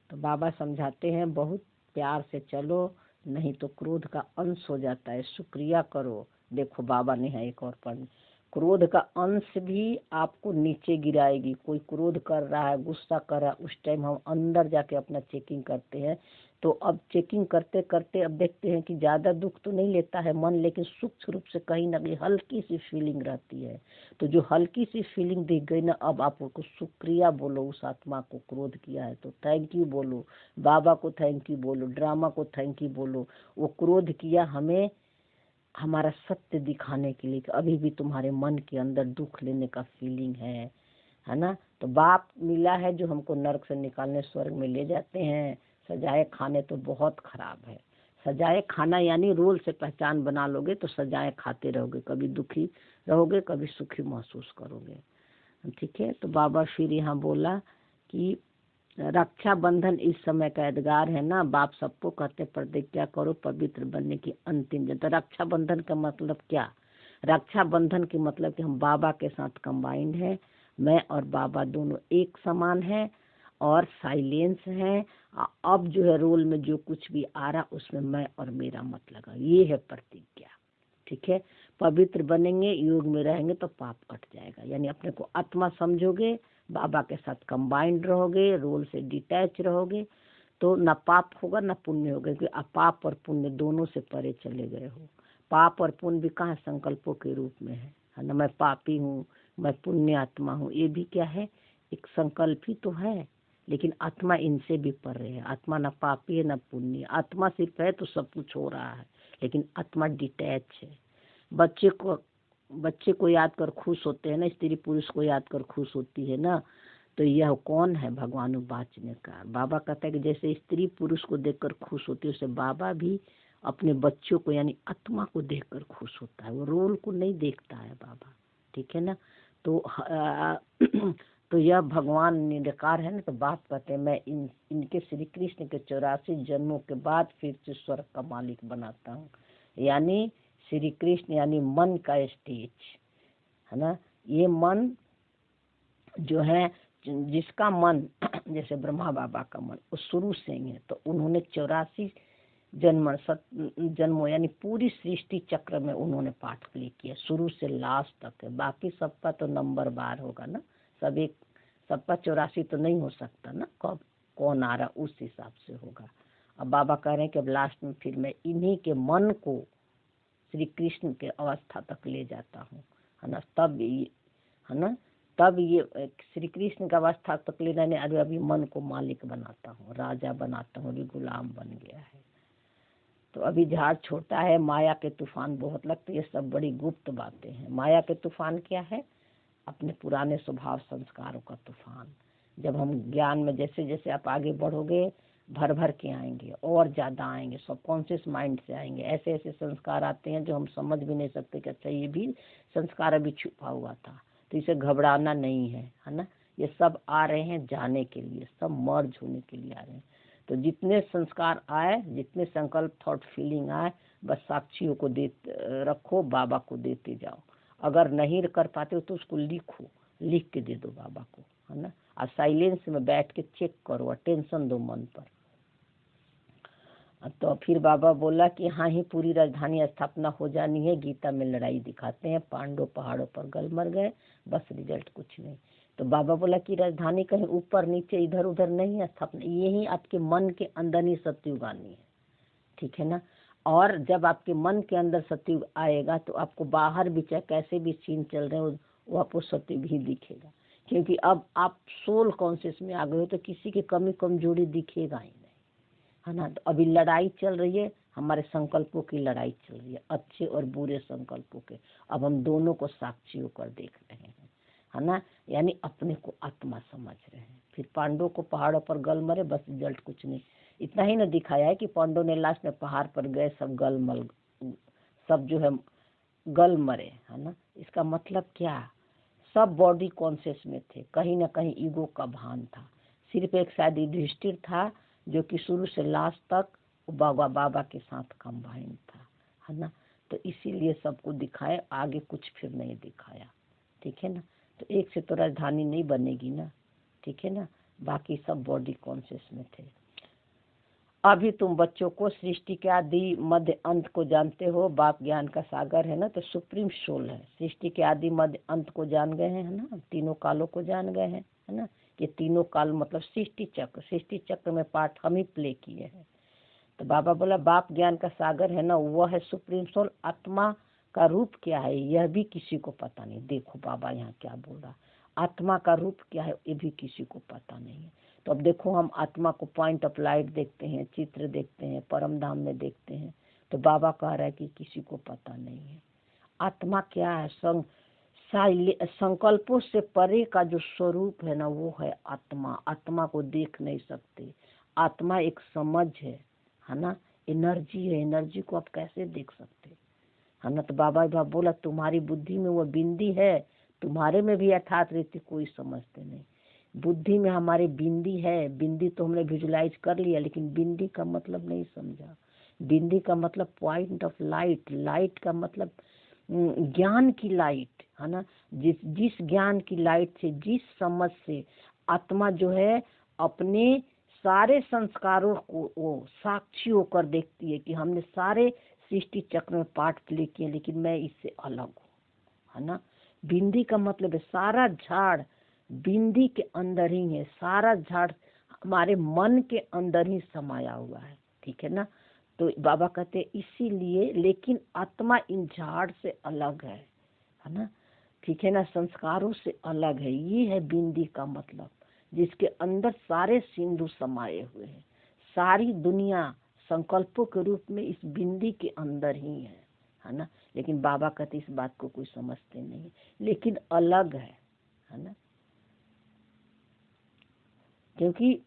Speaker 1: तो बाबा समझाते हैं बहुत प्यार से चलो, नहीं तो क्रोध का अंश हो जाता है, शुक्रिया करो। देखो बाबा ने है एक और पढ़, क्रोध का अंश भी आपको नीचे गिराएगी। कोई क्रोध कर रहा है, गुस्सा कर रहा है, उस टाइम हम अंदर जाके अपना चेकिंग करते हैं। तो अब चेकिंग करते करते अब देखते हैं कि ज़्यादा दुख तो नहीं लेता है मन, लेकिन सूक्ष्म रूप से कहीं ना कहीं हल्की सी फीलिंग रहती है। तो जो हल्की सी फीलिंग दिख गई ना, अब आप उसको शुक्रिया बोलो। उस आत्मा को क्रोध किया है तो थैंक यू बोलो, बाबा को थैंक यू बोलो, ड्रामा को थैंक यू बोलो। वो क्रोध किया हमें हमारा सत्य दिखाने के लिए कि अभी भी तुम्हारे मन के अंदर दुख लेने का फीलिंग है ना। तो बाप मिला है जो हमको नरक से निकालने स्वर्ग में ले जाते हैं। सजाए खाने तो बहुत खराब है। सजाए खाना यानी रोल से पहचान बना लोगे तो सजाए खाते रहोगे, कभी दुखी रहोगे कभी सुखी महसूस करोगे, ठीक है। तो बाबा फिर यहाँ बोला कि रक्षा बंधन इस समय का एदगार है ना। बाप सबको कहते प्रतिज्ञा करो पवित्र बनने की अंतिम दिन। तो रक्षा बंधन का मतलब क्या? रक्षा बंधन के मतलब कि हम बाबा के साथ कंबाइंड है, मैं और बाबा दोनों एक समान है और साइलेंस है। अब जो है रोल में जो कुछ भी आ रहा उसमें मैं और मेरा मत लगा, ये है प्रतिज्ञा, ठीक है। पवित्र बनेंगे, योग में रहेंगे तो पाप कट जाएगा, यानी अपने को आत्मा समझोगे, बाबा के साथ कंबाइंड रहोगे, रोल से डिटैच रहोगे तो न पाप होगा न पुण्य होगा, क्योंकि आप पाप और पुण्य दोनों से परे चले गए हो। पाप और पुण्य भी कहाँ संकल्पों के रूप में है ना। मैं पापी हूँ, मैं पुण्य आत्मा हूँ, ये भी क्या है, एक संकल्प ही तो है। लेकिन आत्मा इनसे भी परे है। आत्मा न पापी है न पुण्य, आत्मा सिर्फ है तो सब कुछ हो रहा है, लेकिन आत्मा डिटैच है। बच्चे को याद कर खुश होते हैं ना, स्त्री पुरुष को याद कर खुश होती है ना। तो यह कौन है भगवान वाचने का। बाबा कहता है कि जैसे स्त्री पुरुष को देखकर खुश होती है, उससे बाबा भी अपने बच्चों को यानी आत्मा को देखकर खुश होता है। वो रोल को नहीं देखता है बाबा, ठीक है ना। तो यह भगवान निराकार है ना। तो बाप कहते हैं मैं इनके श्री कृष्ण के 84 जन्मों के बाद फिर से स्वर्ग का मालिक बनाता हूँ। यानी श्री कृष्ण यानी मन का स्टेज है ना। ये मन जो है, जिसका मन जैसे ब्रह्मा बाबा का मन वो शुरू से ही है, तो उन्होंने 84 जन्मों यानी पूरी सृष्टि चक्र में उन्होंने पाठ प्ले किया, शुरू से लास्ट तक है। बाकी सबका तो नंबर बार होगा ना, सबका 84 तो नहीं हो सकता ना, कब कौन आ रहा उस हिसाब से होगा। अब बाबा कह रहे हैं कि अब लास्ट में फिर मैं इन्हीं के मन को श्री कृष्ण के अवस्था तक ले जाता हूँ, है ना। तब ये श्री कृष्ण का अवस्था तक ले जाने अभी मन को मालिक बनाता हूँ, राजा बनाता हूँ, अभी गुलाम बन गया है। तो अभी झाड़ छोटा है, माया के तूफान बहुत लगते, ये सब बड़ी गुप्त बातें हैं। माया के तूफान क्या है? अपने पुराने स्वभाव संस्कारों का तूफान। जब हम ज्ञान में जैसे जैसे आप आगे बढ़ोगे भर भर के आएंगे और ज़्यादा आएंगे, सबकॉन्शियस माइंड से आएंगे। ऐसे ऐसे संस्कार आते हैं जो हम समझ भी नहीं सकते कि अच्छा ये भी संस्कार अभी छुपा हुआ था। तो इसे घबराना नहीं है ना। ये सब आ रहे हैं जाने के लिए, सब मर्ज होने के लिए आ रहे हैं। तो जितने संस्कार आए, जितने संकल्प थॉट फीलिंग आए, बस साक्षियों को दे रखो, बाबा को देते जाओ। अगर नहीं कर पाते हो तो उसको लिखो, लिख के दे दो बाबा को, है ना। और साइलेंस में बैठ के चेक करो, अटेंशन दो मन पर। तो फिर बाबा बोला कि हाँ ही पूरी राजधानी स्थापना हो जानी है। गीता में लड़ाई दिखाते हैं, पांडव पहाड़ों पर गल मर गए, बस रिजल्ट कुछ नहीं। तो बाबा बोला कि राजधानी कहीं ऊपर नीचे इधर उधर नहीं है स्थापना, यही आपके मन के अंदर ही सतयुग आनी है, ठीक है ना। और जब आपके मन के अंदर सतयुग आएगा तो आपको बाहर भी चाहे कैसे भी सीन चल रहे हो वो आपको सतयुग ही दिखेगा, क्योंकि अब आप सोल कॉन्शियस में आ गए हो तो किसी की कमी कमजोरी दिखेगा ही नहीं, है ना। तो अभी लड़ाई चल रही है, हमारे संकल्पों की लड़ाई चल रही है, अच्छे और बुरे संकल्पों के। अब हम दोनों को साक्षी होकर देख रहे हैं, है ना, यानी अपने को आत्मा समझ रहे हैं। फिर पांडवों को पहाड़ों पर गल मरे, बस रिजल्ट कुछ नहीं। इतना ही ना दिखाया है कि पांडव ने लास्ट में पहाड़ पर गए, सब गलमल, सब जो है गल मरे, है ना। इसका मतलब क्या, सब बॉडी कॉन्शियस में थे, कहीं ना कहीं ईगो का भान था। सिर्फ एक शायद युधिष्ठिर था जो कि शुरू से लास्ट तक बाबा के साथ कंबाइन था, है ना। तो इसीलिए सबको दिखाए, आगे कुछ फिर नहीं दिखाया, ठीक है ना। तो एक से तो राजधानी नहीं बनेगी ना, ठीक है ना। बाकी सब बॉडी कॉन्शियस में थे। अभी तुम बच्चों को सृष्टि के आदि मध्य अंत को जानते हो, बाप ज्ञान का सागर है ना, तो सुप्रीम सोल है। सृष्टि के आदि मध्य अंत को जान गए हैं, है ना, तीनों कालों को जान गए हैं, है ना। ये तीनों काल मतलब सृष्टि चक्र में पार्ट हम ही प्ले किए हैं। तो बाबा बोला बाप ज्ञान का सागर है ना, वह है सुप्रीम सोल। आत्मा का रूप क्या है यह भी किसी को पता नहीं। देखो बाबा यहाँ क्या बोल रहा, आत्मा का रूप क्या है ये भी किसी को पता नहीं है। तो अब देखो हम आत्मा को पॉइंट ऑफ लाइट देखते हैं, चित्र देखते हैं, परम धाम में देखते हैं, तो बाबा कह रहा है कि किसी को पता नहीं है। आत्मा क्या है, संकल्पों से परे का जो स्वरूप है ना वो है आत्मा। आत्मा को देख नहीं सकते, आत्मा एक समझ है ना, एनर्जी है। एनर्जी को आप कैसे देख सकते, है ना। तो बाबा बोला तुम्हारी बुद्धि में वो बिंदी है, तुम्हारे में भी यथार्थ रीति कोई समझते नहीं। बुद्धि में हमारे बिंदी है, बिंदी तो हमने विजुलाइज कर लिया, लेकिन बिंदी का मतलब नहीं समझा। बिंदी का मतलब पॉइंट ऑफ लाइट, लाइट का मतलब ज्ञान की लाइट, है ना। जिस ज्ञान की लाइट से, जिस समझ से आत्मा जो है अपने सारे संस्कारों को वो साक्षी होकर देखती है कि हमने सारे सृष्टि चक्र में पार्ट प्ले किए, लेकिन मैं इससे अलग हूँ, है ना। बिंदी का मतलब है सारा झाड़ बिंदी के अंदर ही है, सारा झाड़ हमारे मन के अंदर ही समाया हुआ है, ठीक है ना। तो बाबा कहते हैं इसीलिए, लेकिन आत्मा इन झाड़ से अलग है ना, ठीक है ना, संस्कारों से अलग है। ये है बिंदी का मतलब, जिसके अंदर सारे सिंधु समाये हुए हैं। सारी दुनिया संकल्पों के रूप में इस बिंदी के अंदर ही है ना। लेकिन बाबा कहते इस बात को कोई समझते नहीं, लेकिन अलग है ना। क्योंकि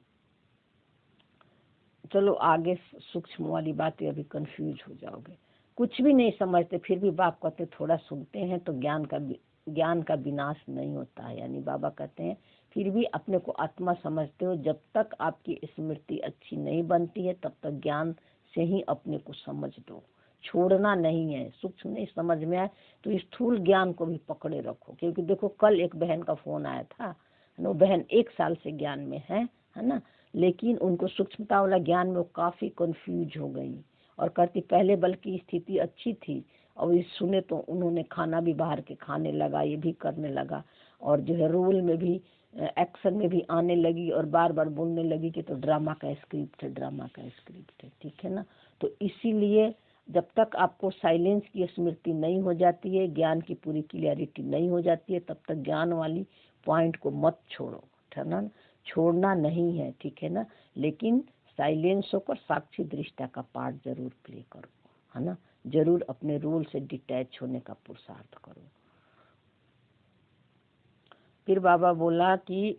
Speaker 1: चलो आगे सूक्ष्म वाली बातें, अभी कंफ्यूज हो जाओगे, कुछ भी नहीं समझते, फिर भी बाप कहते थोड़ा सुनते हैं तो ज्ञान का विनाश नहीं होता है। यानी बाबा कहते हैं फिर भी अपने को आत्मा समझते हो, जब तक आपकी स्मृति अच्छी नहीं बनती है तब तक ज्ञान से ही अपने को समझ दो, छोड़ना नहीं है। सूक्ष्म नहीं समझ में आए तो स्थूल ज्ञान को भी पकड़े रखो। क्योंकि देखो कल एक बहन का फोन आया था, वो बहन 1 साल से ज्ञान में है ना, लेकिन उनको सूक्ष्मता वाला ज्ञान में वो काफी कंफ्यूज हो गई और कहती पहले बल्कि स्थिति अच्छी थी, और इस सुने तो उन्होंने खाना भी बाहर के खाने लगा, ये भी करने लगा, और जो है रोल में भी एक्शन में भी आने लगी, और बार बार बोलने लगी कि तो ड्रामा का स्क्रिप्ट है, ड्रामा का स्क्रिप्ट है, ठीक है ना। तो इसीलिए जब तक आपको साइलेंस की स्मृति नहीं हो जाती है, ज्ञान की पूरी क्लियरिटी नहीं हो जाती है, तब तक ज्ञान वाली पॉइंट को मत छोड़ो, है ना, छोड़ना नहीं है, ठीक है ना। लेकिन साइलेंस होकर साक्षी दृष्टा का पार्ट जरूर प्ले करो, है ना, जरूर अपने रोल से डिटैच होने का पुरुषार्थ करो। फिर बाबा बोला कि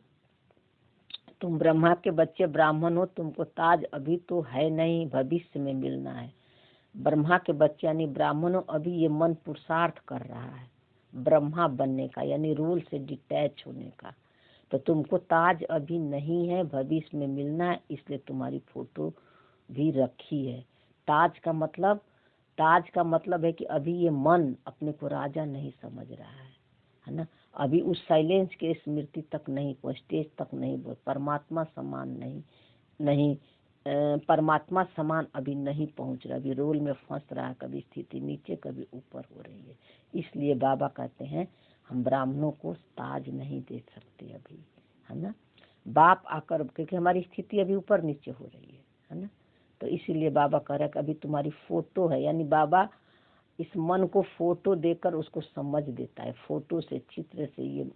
Speaker 1: तुम ब्रह्मा के बच्चे ब्राह्मण हो, तुमको ताज अभी तो है नहीं, भविष्य में मिलना है। ब्रह्मा के बच्चे यानी ब्राह्मण हो, अभी ये मन पुरुषार्थ कर रहा है ब्रह्मा बनने का, यानी रूल से डिटैच होने का। तो तुमको ताज अभी नहीं है, भविष्य में मिलना है, इसलिए तुम्हारी फोटो भी रखी है। ताज का मतलब है कि अभी ये मन अपने को राजा नहीं समझ रहा है ना। अभी उस साइलेंस के स्मृति तक नहीं पहुंच, स्टेज तक नहीं पहुंच, परमात्मा समान नहीं परमात्मा समान अभी नहीं पहुंच रहा, अभी रोल में फंस रहा है, कभी स्थिति नीचे कभी ऊपर हो रही है। इसलिए बाबा कहते हैं हम ब्राह्मणों को ताज नहीं दे सकते अभी, है ना। बाप आकर, क्योंकि हमारी स्थिति अभी ऊपर नीचे हो रही है ना। तो इसीलिए बाबा कह रहा है कि अभी तुम्हारी फोटो है, यानी बाबा इस मन को फोटो देकर उसको समझ देता है। फोटो से, चित्र से ये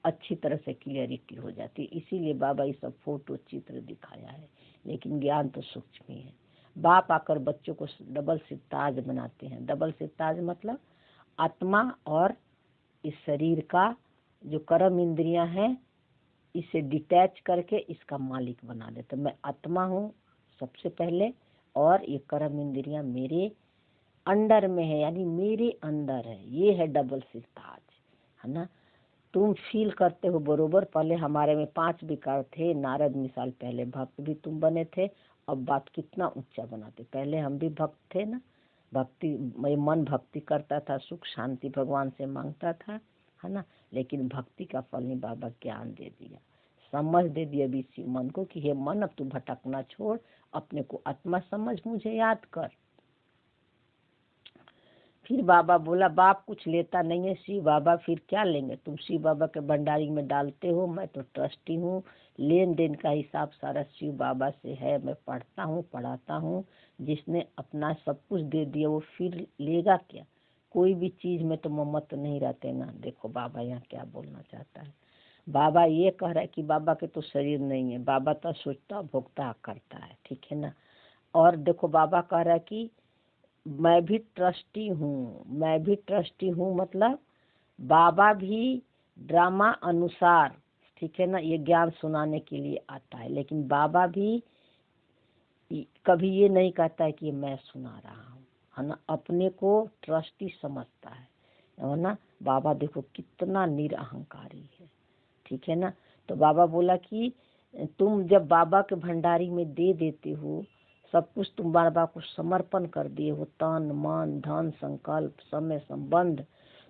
Speaker 1: अच्छी तरह से क्लियरिटी हो जाती है। इसीलिए बाबा ये सब फोटो चित्र दिखाया है, लेकिन ज्ञान तो सूक्ष्म ही है। बाप आकर बच्चों को डबल सिरताज बनाते हैं। डबल सिरताज मतलब आत्मा और इस शरीर का जो कर्म इंद्रियां हैं, इसे डिटैच करके इसका मालिक बना देते। मैं आत्मा हूँ सबसे पहले, और ये कर्म इंद्रियां मेरे अंडर में है, यानी मेरे अंदर है। ये है डबल सिरताज, है ना। तुम फील करते हो बरोबर। पहले हमारे में 5 विकार थे, नारद मिसाल पहले भक्त भी तुम बने थे। अब बात कितना ऊंचा बनाते, पहले हम भी भक्त थे ना। भक्ति, मन भक्ति करता था, सुख शांति भगवान से मांगता था, है ना। लेकिन भक्ति का फल नहीं, बाबा ज्ञान दे दिया, समझ दे दिया इसी मन को कि हे मन, अब तू भटकना छोड़, अपने को आत्मा समझ, मुझे याद कर। फिर बाबा बोला, बाप कुछ लेता नहीं है, शिव बाबा फिर क्या लेंगे? तुम शिव बाबा के भंडारी में डालते हो, मैं तो ट्रस्टी हूँ, लेन देन का हिसाब सारा शिव बाबा से है। मैं पढ़ता हूँ, पढ़ाता हूँ, जिसने अपना सब कुछ दे दिया वो फिर लेगा क्या? कोई भी चीज में तो ममत्व नहीं रहते ना। देखो बाबा यहाँ क्या बोलना चाहता है। बाबा ये कह रहा है कि बाबा के तो शरीर नहीं है, बाबा तो सोचता भोगता करता है, ठीक है ना। और देखो बाबा कह रहा है कि मैं भी ट्रस्टी हूँ, मैं भी ट्रस्टी हूँ, मतलब बाबा भी ड्रामा अनुसार, ठीक है ना, ये ज्ञान सुनाने के लिए आता है। लेकिन बाबा भी कभी ये नहीं कहता है कि मैं सुना रहा हूँ, है ना। अपने को ट्रस्टी समझता है ना। बाबा देखो कितना निरअहंकारी है, ठीक है ना। तो बाबा बोला कि तुम जब बाबा के भंडारी में दे देते हो सब कुछ, तुम बाबा को समर्पण कर दिए हो, तन मन धन संकल्प समय संबंध,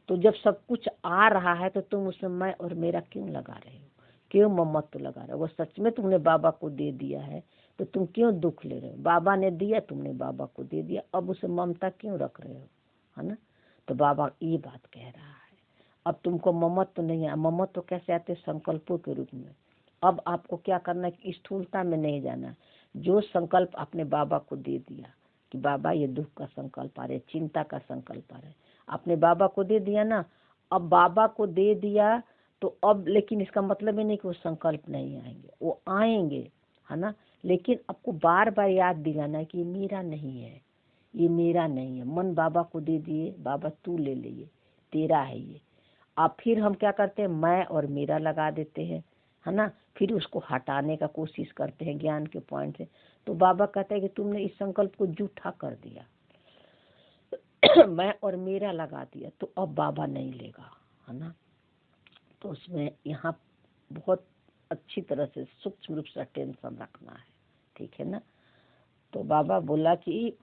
Speaker 1: तो जब सब कुछ आ रहा है तो तुम उसमें मैं और मेरा क्यों लगा रहे हो, क्यों ममत्व लगा रहे हो? वो सच में तुमने बाबा को दे दिया है तो तुम क्यों दुख ले रहे हो? बाबा ने दिया, तुमने बाबा को दे दिया, अब उसे ममता क्यों रख रहे हो, है ना। तो बाबा ये बात कह रहा है, अब तुमको ममत्व नहीं है। ममत्व कैसे आते? संकल्पों के रूप में। अब आपको क्या करना है कि स्थूलता में नहीं जाना। जो संकल्प आपने बाबा को दे दिया कि बाबा ये दुख का संकल्प आ रहा है, चिंता का संकल्प आ रहा है, आपने बाबा को दे दिया ना। अब बाबा को दे दिया तो अब, लेकिन इसका मतलब ही नहीं कि वो संकल्प नहीं आएंगे, वो आएंगे, है ना। लेकिन आपको बार बार याद दिलाना है कि ये मेरा नहीं है, ये मेरा नहीं है। मन बाबा को दे दिए, बाबा तू ले ले, ये तेरा है ये। अब फिर हम क्या करते हैं, मैं और मेरा लगा देते हैं, है ना। फिर उसको हटाने का कोशिश करते हैं ज्ञान के पॉइंट से। तो बाबा कहते हैं कि तुमने इस संकल्प को झूठा कर दिया मैं और मेरा लगा दिया, तो अब बाबा नहीं लेगा, है ना। तो उसमें यहाँ बहुत अच्छी तरह से सूक्ष्म रूप से टेंशन रखना है, ठीक है ना। तो बाबा बोला कि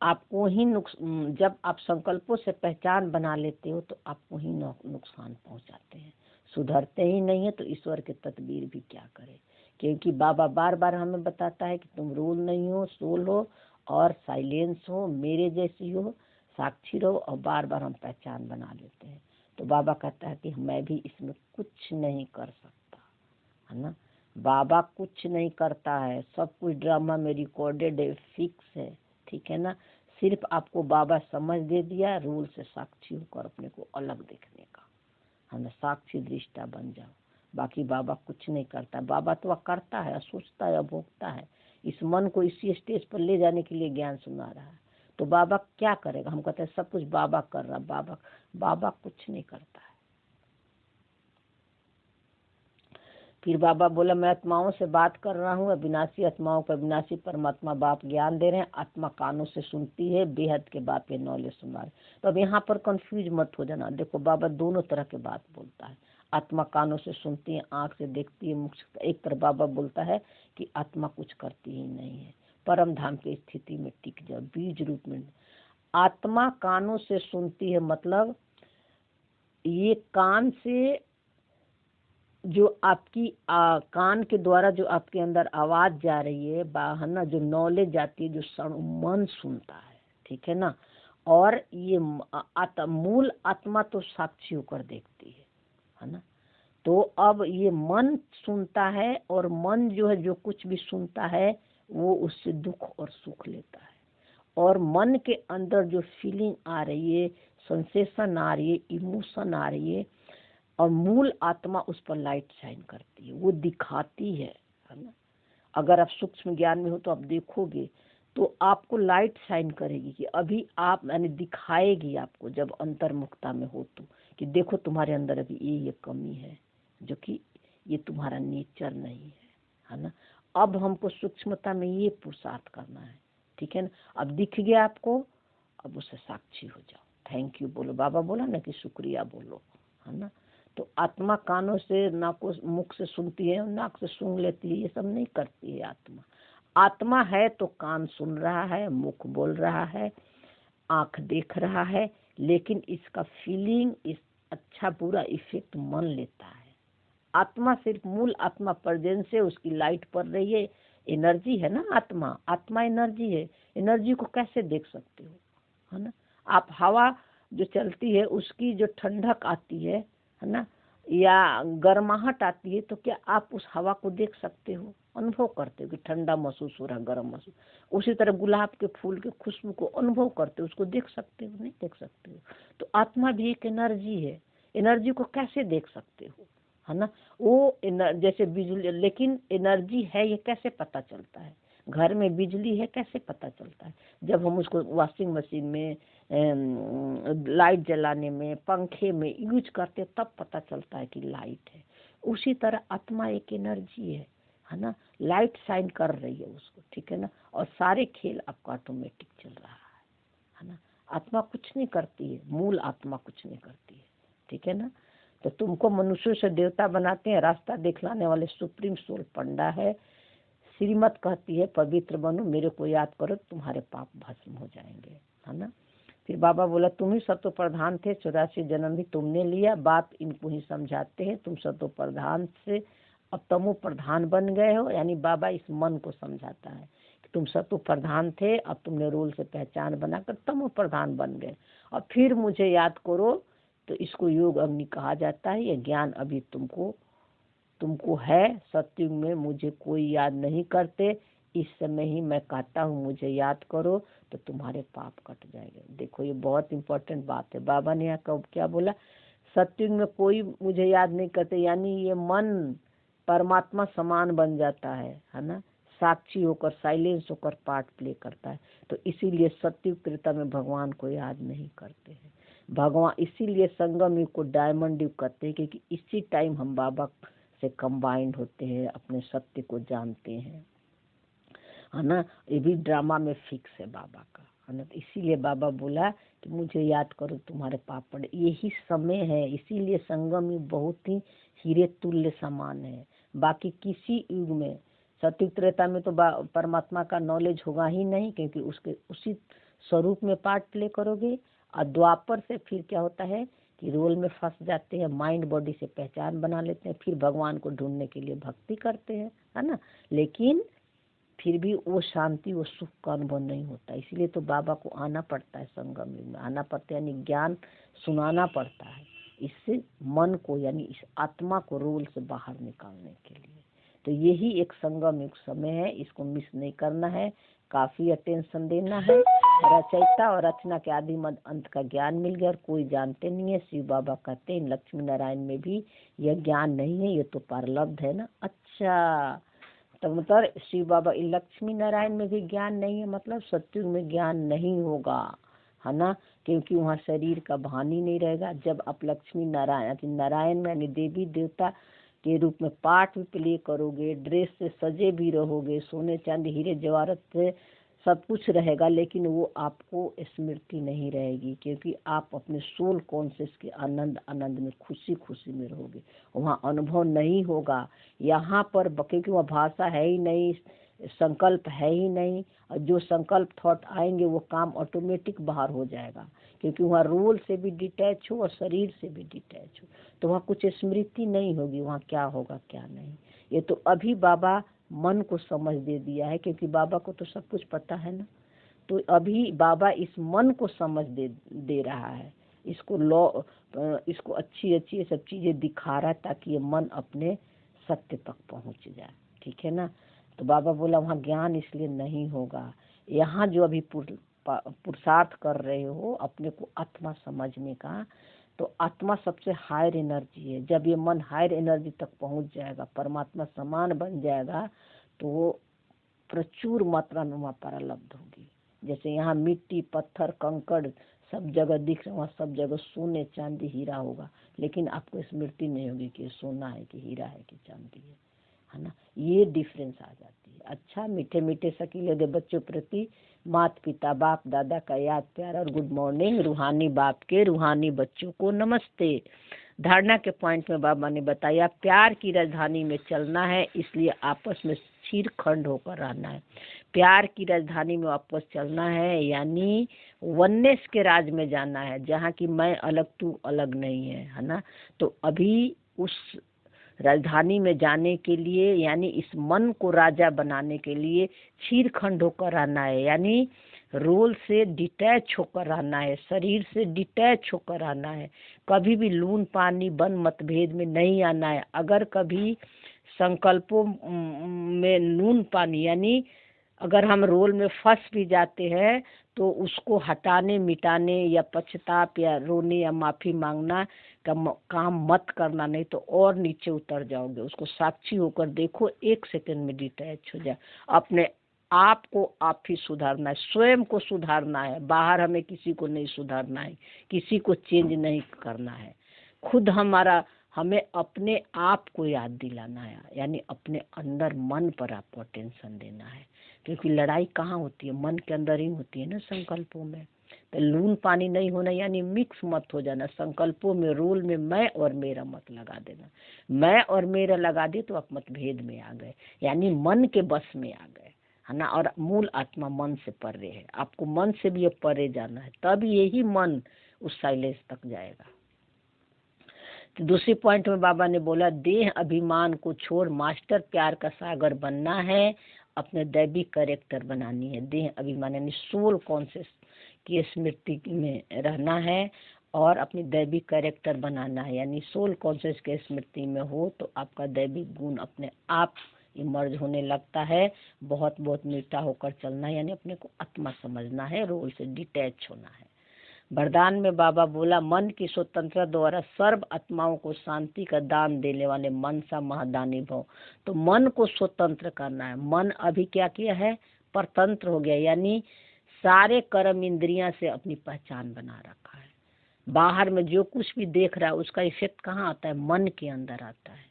Speaker 1: आपको ही जब आप संकल्पों से पहचान बना लेते हो तो आपको ही नुकसान पहुंचाते हैं। सुधरते ही नहीं है तो ईश्वर के तदबीर भी क्या करे। क्योंकि बाबा बार बार हमें बताता है कि तुम रोल नहीं हो, सोल हो और साइलेंस हो, मेरे जैसी हो, साक्षी रहो। और बार बार हम पहचान बना लेते हैं। तो बाबा कहता है कि मैं भी इसमें कुछ नहीं कर सकता, है ना। बाबा कुछ नहीं करता है, सब कुछ ड्रामा में रिकॉर्डेड है, फिक्स है, ठीक है ना। सिर्फ आपको बाबा समझ दे दिया, रूल से साक्षी होकर अपने को अलग देखने का, है ना। साक्षी दृष्टा बन जाओ। बाकी बाबा कुछ नहीं करता। बाबा तो वह करता है, सोचता है, भोगता है। इस मन को इसी स्टेज पर ले जाने के लिए ज्ञान सुना रहा है। तो बाबा क्या करेगा? हम कहते हैं सब कुछ बाबा कर रहा, बाबा कुछ नहीं करता है। फिर बाबा बोला मैं आत्माओं से बात कर रहा हूँ, अविनाशी आत्माओं को अविनाशी परमात्मा बाप ज्ञान दे रहे हैं, आत्मा कानों से सुनती है, बेहद के बाप ये नॉलेज सुना रहे। तो अब यहाँ पर कंफ्यूज मत हो जाना, देखो बाबा दोनों तरह के बात बोलता है। आत्मा कानों से सुनती है, आँख से देखती है, मुख से। एक तरफ बाबा बोलता है कि आत्मा कुछ करती ही नहीं है, परम धाम की स्थिति में टिक जाओ, बीज रूप में। आत्मा कानों से सुनती है मतलब ये कान से जो आपकी कान के द्वारा जो आपके अंदर आवाज जा रही है, है ना, जो नॉलेज जाती है, जो मन सुनता है, ठीक है ना। और ये मूल आत्मा तो साक्षी होकर देखती है ना। तो अब ये मन सुनता है, और मन जो है जो कुछ भी सुनता है वो उससे दुख और सुख लेता है। और मन के अंदर जो फीलिंग आ रही है, सेंसेशन आ रही है, इमोशन आ रही है, और मूल आत्मा उस पर लाइट शाइन करती है, वो दिखाती है ना। अगर आप सूक्ष्म ज्ञान में हो तो आप देखोगे तो आपको लाइट शाइन करेगी कि अभी आप यानी दिखाएगी आपको, जब अंतर्मुखता में हो तो, कि देखो तुम्हारे अंदर अभी ये कमी है, जो कि ये तुम्हारा नेचर नहीं है ना। अब हमको सूक्ष्मता में ये पुरुषार्थ करना है, ठीक है ना। अब दिख गया आपको, अब उससे साक्षी हो जाओ, थैंक यू बोलो। बाबा बोला ना कि शुक्रिया बोलो, है ना। तो आत्मा कानों से, नाकों मुख से सुनती है, नाक से सूंघ लेती है, ये सब नहीं करती है आत्मा। आत्मा है तो कान सुन रहा है, मुख बोल रहा है, आंख देख रहा है, लेकिन इसका फीलिंग, इस अच्छा बुरा इफेक्ट मन लेता है। आत्मा सिर्फ मूल आत्मा प्रेजेंस से उसकी लाइट पड़ रही है, एनर्जी है ना आत्मा। आत्मा एनर्जी है, एनर्जी को कैसे देख सकते हो, है ना। आप हवा जो चलती है उसकी जो ठंडक आती है ना, या गर्माहट आती है, तो क्या आप उस हवा को देख सकते हो, अनुभव करते हो कि ठंडा महसूस हो रहा, गर्म महसूस। उसी तरह गुलाब के फूल के खुशबू को अनुभव करते हो, उसको देख सकते हो, नहीं देख सकते हो। तो आत्मा भी एक एनर्जी है, एनर्जी को कैसे देख सकते हो, है ना। वो जैसे बिजली, लेकिन एनर्जी है ये कैसे पता चलता है। घर में बिजली है कैसे पता चलता है, जब हम उसको वॉशिंग मशीन में, लाइट जलाने में, पंखे में यूज करते तब पता चलता है कि लाइट है। उसी तरह आत्मा एक एनर्जी है ना, लाइट शाइन कर रही है उसको, ठीक है ना। और सारे खेल आपका ऑटोमेटिक चल रहा है ना। आत्मा कुछ नहीं करती है, मूल आत्मा कुछ नहीं करती है, ठीक है ना। तो तुमको मनुष्य से देवता बनाते हैं, रास्ता दिखलाने वाले सुप्रीम सोल पंडा है। श्रीमत कहती है पवित्र बनो, मेरे को याद करो, तुम्हारे पाप भस्म हो जाएंगे, है ना। फिर बाबा बोला तुम ही सत्व प्रधान थे, 84 जन्म भी तुमने लिया, बात इनको ही समझाते हैं। तुम सत्व प्रधान से अब तमो प्रधान बन गए हो, यानी बाबा इस मन को समझाता है कि तुम सत्व प्रधान थे, अब तुमने रोल से पहचान बनाकर तमो प्रधान बन गए, और फिर मुझे याद करो। तो इसको योग अग्नि कहा जाता है। ये ज्ञान अभी तुमको है। सत्युग में मुझे कोई याद नहीं करते, इस समय ही मैं कहता हूँ मुझे याद करो, तो तुम्हारे पाप कट जाएंगे। देखो ये बहुत इंपॉर्टेंट बात है। बाबा ने यहाँ क्या बोला, सत्युग में कोई मुझे याद नहीं करते, यानी ये मन परमात्मा समान बन जाता है ना, साक्षी होकर, साइलेंस होकर पार्ट प्ले करता है। तो इसीलिए सत्युग त्रेता में भगवान को याद नहीं करते हैं भगवान। इसीलिए संगम युग को डायमंड युग कहते हैं, क्योंकि इसी टाइम हम बाबा से कंबाइंड होते हैं, अपने सत्य को जानते हैं, है ना। ये भी ड्रामा में फिक्स है बाबा का, है ना। तो इसीलिए बाबा बोला कि मुझे याद करो, तुम्हारे पाप पड़े। यही समय है, इसीलिए संगम युग बहुत ही हीरे तुल्य समान है। बाकी किसी युग में, सत्युग त्रेता में तो परमात्मा का नॉलेज होगा ही नहीं, क्योंकि उसके उसी स्वरूप में पार्ट प्ले करोगे। और द्वापर से फिर क्या होता है कि रोल में फंस जाते हैं, माइंड बॉडी से पहचान बना लेते हैं, फिर भगवान को ढूंढने के लिए भक्ति करते हैं, है ना। लेकिन फिर भी वो शांति, वो सुख का अनुभव नहीं होता। इसलिए तो बाबा को आना पड़ता है, संगम युग में आना पड़ता है, यानी ज्ञान सुनाना पड़ता है, इससे मन को, यानी इस आत्मा को रोल से बाहर निकालने के लिए। तो यही एक संगम युग समय है, इसको मिस नहीं करना है, काफी अटेंशन देना है। रचयिता और रचना के आदि मध्य अंत का ज्ञान मिल गया और कोई जानते नहीं है। शिव बाबा कहते हैं लक्ष्मी नारायण में भी यह ज्ञान नहीं है, ये तो परलब्ध है ना। अच्छा, तो मतलब शिव बाबा लक्ष्मी नारायण में भी ज्ञान नहीं है, मतलब सत्युग में ज्ञान नहीं होगा, है ना, क्योंकि वहाँ शरीर का भान ही नहीं रहेगा। जब आप लक्ष्मी नारायण में यानी देवी देवता के रूप में पार्ट भी प्ले करोगे, ड्रेस से सजे भी रहोगे, सोने चांदी हीरे जवाहरात से सब कुछ रहेगा, लेकिन वो आपको स्मृति नहीं रहेगी, क्योंकि आप अपने सोल कॉन्शियस के आनंद आनंद में खुशी खुशी में रहोगे। वहाँ अनुभव नहीं होगा यहाँ पर, क्योंकि वहाँ भाषा है ही नहीं, संकल्प है ही नहीं, और जो संकल्प थॉट आएंगे वो काम ऑटोमेटिक बाहर हो जाएगा, क्योंकि वहाँ रोल से भी डिटैच हो और शरीर से भी डिटैच हो, तो वहाँ कुछ स्मृति नहीं होगी, वहाँ क्या होगा क्या नहीं। ये तो अभी बाबा मन को समझ दे दिया है, क्योंकि बाबा को तो सब कुछ पता है ना, तो अभी बाबा इस मन को समझ दे रहा है, इसको अच्छी अच्छी सब चीजें दिखा रहा है, ताकि ये मन अपने सत्य तक पहुंच जाए। ठीक है ना। तो बाबा बोला वहाँ ज्ञान इसलिए नहीं होगा, यहाँ जो अभी पुरुषार्थ कर रहे हो अपने को आत्मा समझने का, तो आत्मा सबसे हायर एनर्जी है। जब ये मन हायर एनर्जी तक पहुंच जाएगा, परमात्मा समान बन जाएगा, तो वो प्रचुर मात्रा में वहाँ प्रारब्ध होगी। जैसे यहाँ मिट्टी पत्थर कंकड़ सब जगह दिख रहा है, सब जगह सोने चांदी हीरा होगा, लेकिन आपको स्मृति नहीं होगी कि सोना है कि हीरा है कि चांदी है ना। ये डिफरेंस आ जाती है। अच्छा, मीठे मीठे शकीले दे बच्चों प्रति माता पिता बाप दादा का याद प्यार और गुड मॉर्निंग। रूहानी बाप के रूहानी बच्चों को नमस्ते। धारणा के पॉइंट में बाबा ने बताया प्यार की राजधानी में चलना है, इसलिए आपस में चीरखंड होकर रहना है। प्यार की राजधानी में वापस चलना है, यानी वननेस के राज में जाना है, जहाँ की मैं अलग तू अलग नहीं है ना। तो अभी उस राजधानी में जाने के लिए, यानी इस मन को राजा बनाने के लिए चीरखंड होकर रहना है, यानी रोल से डिटैच होकर रहना है, शरीर से डिटैच होकर रहना है। कभी भी लून पानी बन मतभेद में नहीं आना है। अगर कभी संकल्पों में नून पानी, यानी अगर हम रोल में फंस भी जाते हैं तो उसको हटाने मिटाने या पश्चाताप या रोने या माफी मांगना का काम मत करना, नहीं तो और नीचे उतर जाओगे। उसको साक्षी होकर देखो, 1 सेकंड में डिटैच हो जाए। अपने आप को आप ही सुधारना है, स्वयं को सुधारना है। बाहर हमें किसी को नहीं सुधारना है, किसी को चेंज नहीं करना है। खुद हमें अपने आप को याद दिलाना है, यानी अपने अंदर मन पर आपको अटेंशन देना है, क्योंकि लड़ाई कहाँ होती है, मन के अंदर ही होती है ना, संकल्पों में। तो लून पानी नहीं होना, यानी मिक्स मत हो जाना संकल्पों में, रोल में मैं और मेरा मत लगा देना। मैं और मेरा लगा दे तो आप मतभेद में आ गए, यानी मन के बस में आ गए, है ना। और मूल आत्मा मन से परे है, आपको मन से भी अब परे जाना है, तब यही मन उस साइलेंस तक जाएगा। तो दूसरी पॉइंट में बाबा ने बोला देह अभिमान को छोड़ मास्टर प्यार का सागर बनना है, अपने दैवी कैरेक्टर बनानी है। देह अभिमान यानी सोल कॉन्शियस की स्मृति में रहना है और अपनी दैवी कैरेक्टर बनाना है, यानी सोल कॉन्शियस के स्मृति में हो तो आपका दैवी गुण अपने आप इमर्ज होने लगता है। बहुत बहुत मीठा होकर चलना है, यानी अपने को आत्मा समझना है, रोल से डिटैच होना है। वरदान में बाबा बोला मन की स्वतंत्रता द्वारा सर्व आत्माओं को शांति का दान देने वाले मनसा महादानी भव। तो मन को स्वतंत्र करना है। मन अभी क्या किया है, परतंत्र हो गया, यानी सारे कर्म इंद्रियां से अपनी पहचान बना रखा है। बाहर में जो कुछ भी देख रहा है उसका इफेक्ट कहाँ आता है, मन के अंदर आता है।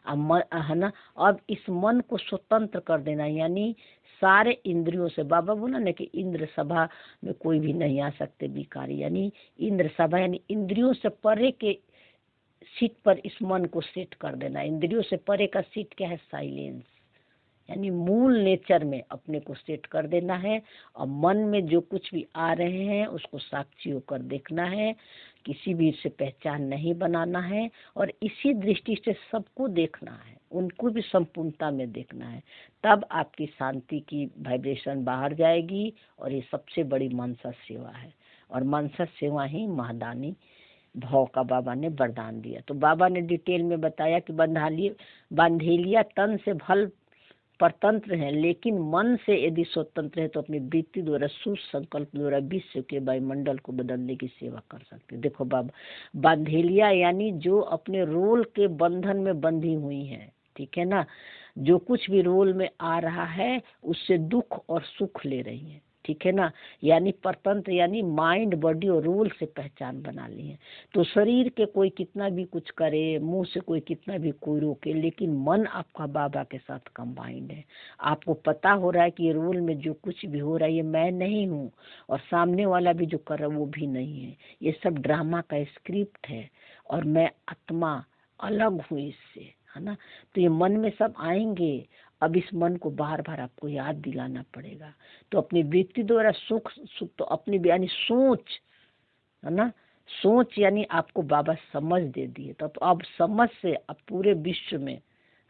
Speaker 1: अब है ना, अब इस मन को स्वतंत्र कर देना, यानी सारे इंद्रियों से। बाबा बोला ना कि इंद्र सभा में कोई भी नहीं आ सकते भिखारी, यानी इंद्र सभा यानी इंद्रियों से परे के सीट पर इस मन को सेट कर देना। इंद्रियों से परे का सीट क्या है, साइलेंस, यानी मूल नेचर में अपने को सेट कर देना है। और मन में जो कुछ भी आ रहे हैं उसको साक्षी होकर देखना है, किसी भी से पहचान नहीं बनाना है, और इसी दृष्टि से सबको देखना है, उनको भी संपूर्णता में देखना है। तब आपकी शांति की वाइब्रेशन बाहर जाएगी, और ये सबसे बड़ी मनसा सेवा है, और मनसा सेवा ही महादानी भाव का बाबा ने वरदान दिया। तो बाबा ने डिटेल में बताया कि बांधेलिया तन से भल परतंत्र है, लेकिन मन से यदि स्वतंत्र है तो अपनी वृत्ति द्वारा सुसंकल्प द्वारा विश्व के वायुमंडल को बदलने की सेवा कर सकते। देखो बाबा, बांधेलिया यानी जो अपने रोल के बंधन में बंधी हुई है, ठीक है ना, जो कुछ भी रोल में आ रहा है उससे दुख और सुख ले रही है, ठीक है ना। यानी परतंत्र यानी माइंड बॉडी और रूल से पहचान बना ली है। तो शरीर के कोई कितना भी कुछ करे, मुंह से कोई कितना भी कोई रोके, लेकिन मन आपका बाबा के साथ कंबाइंड है। आपको पता हो रहा है कि ये रूल में जो कुछ भी हो रहा है ये मैं नहीं हूँ, और सामने वाला भी जो कर रहा है वो भी नहीं है। ये सब ड्रामा का स्क्रिप्ट है और मैं आत्मा अलग हूँ इससे, है ना। तो ये मन में सब आएंगे। अब इस मन को बार बार आपको याद दिलाना पड़ेगा। तो अपने व्यक्ति द्वारा सुख सुख तो अपनी यानी सोच, है ना। सोच यानी आपको बाबा समझ दे दिए, तो अब समझ से आप पूरे विश्व में,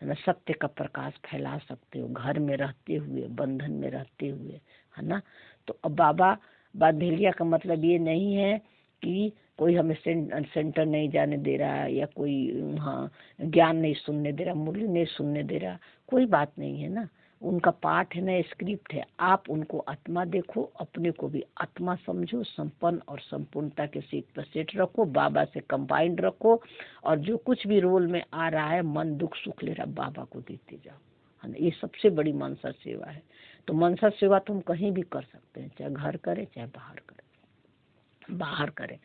Speaker 1: है ना, सत्य का प्रकाश फैला सकते हो, घर में रहते हुए, बंधन में रहते हुए, है ना। तो अब बाबा बाधेलिया का मतलब ये नहीं है कि कोई हमें सेंटर नहीं जाने दे रहा है, या कोई हाँ ज्ञान नहीं सुनने दे रहा, मुरली नहीं सुनने दे रहा, कोई बात नहीं है ना। उनका पाठ है ना, स्क्रिप्ट है। आप उनको आत्मा देखो, अपने को भी आत्मा समझो, संपन्न और संपूर्णता के सीट पर सेट रखो, बाबा से कंबाइंड रखो, और जो कुछ भी रोल में आ रहा है मन दुख सुख ले रहा, बाबा को देते जाओ, है ना। ये सबसे बड़ी मनसा सेवा है। तो मनसा सेवा तुम कहीं भी कर सकते हैं, चाहे घर करें चाहे बाहर करें। बाहर करें,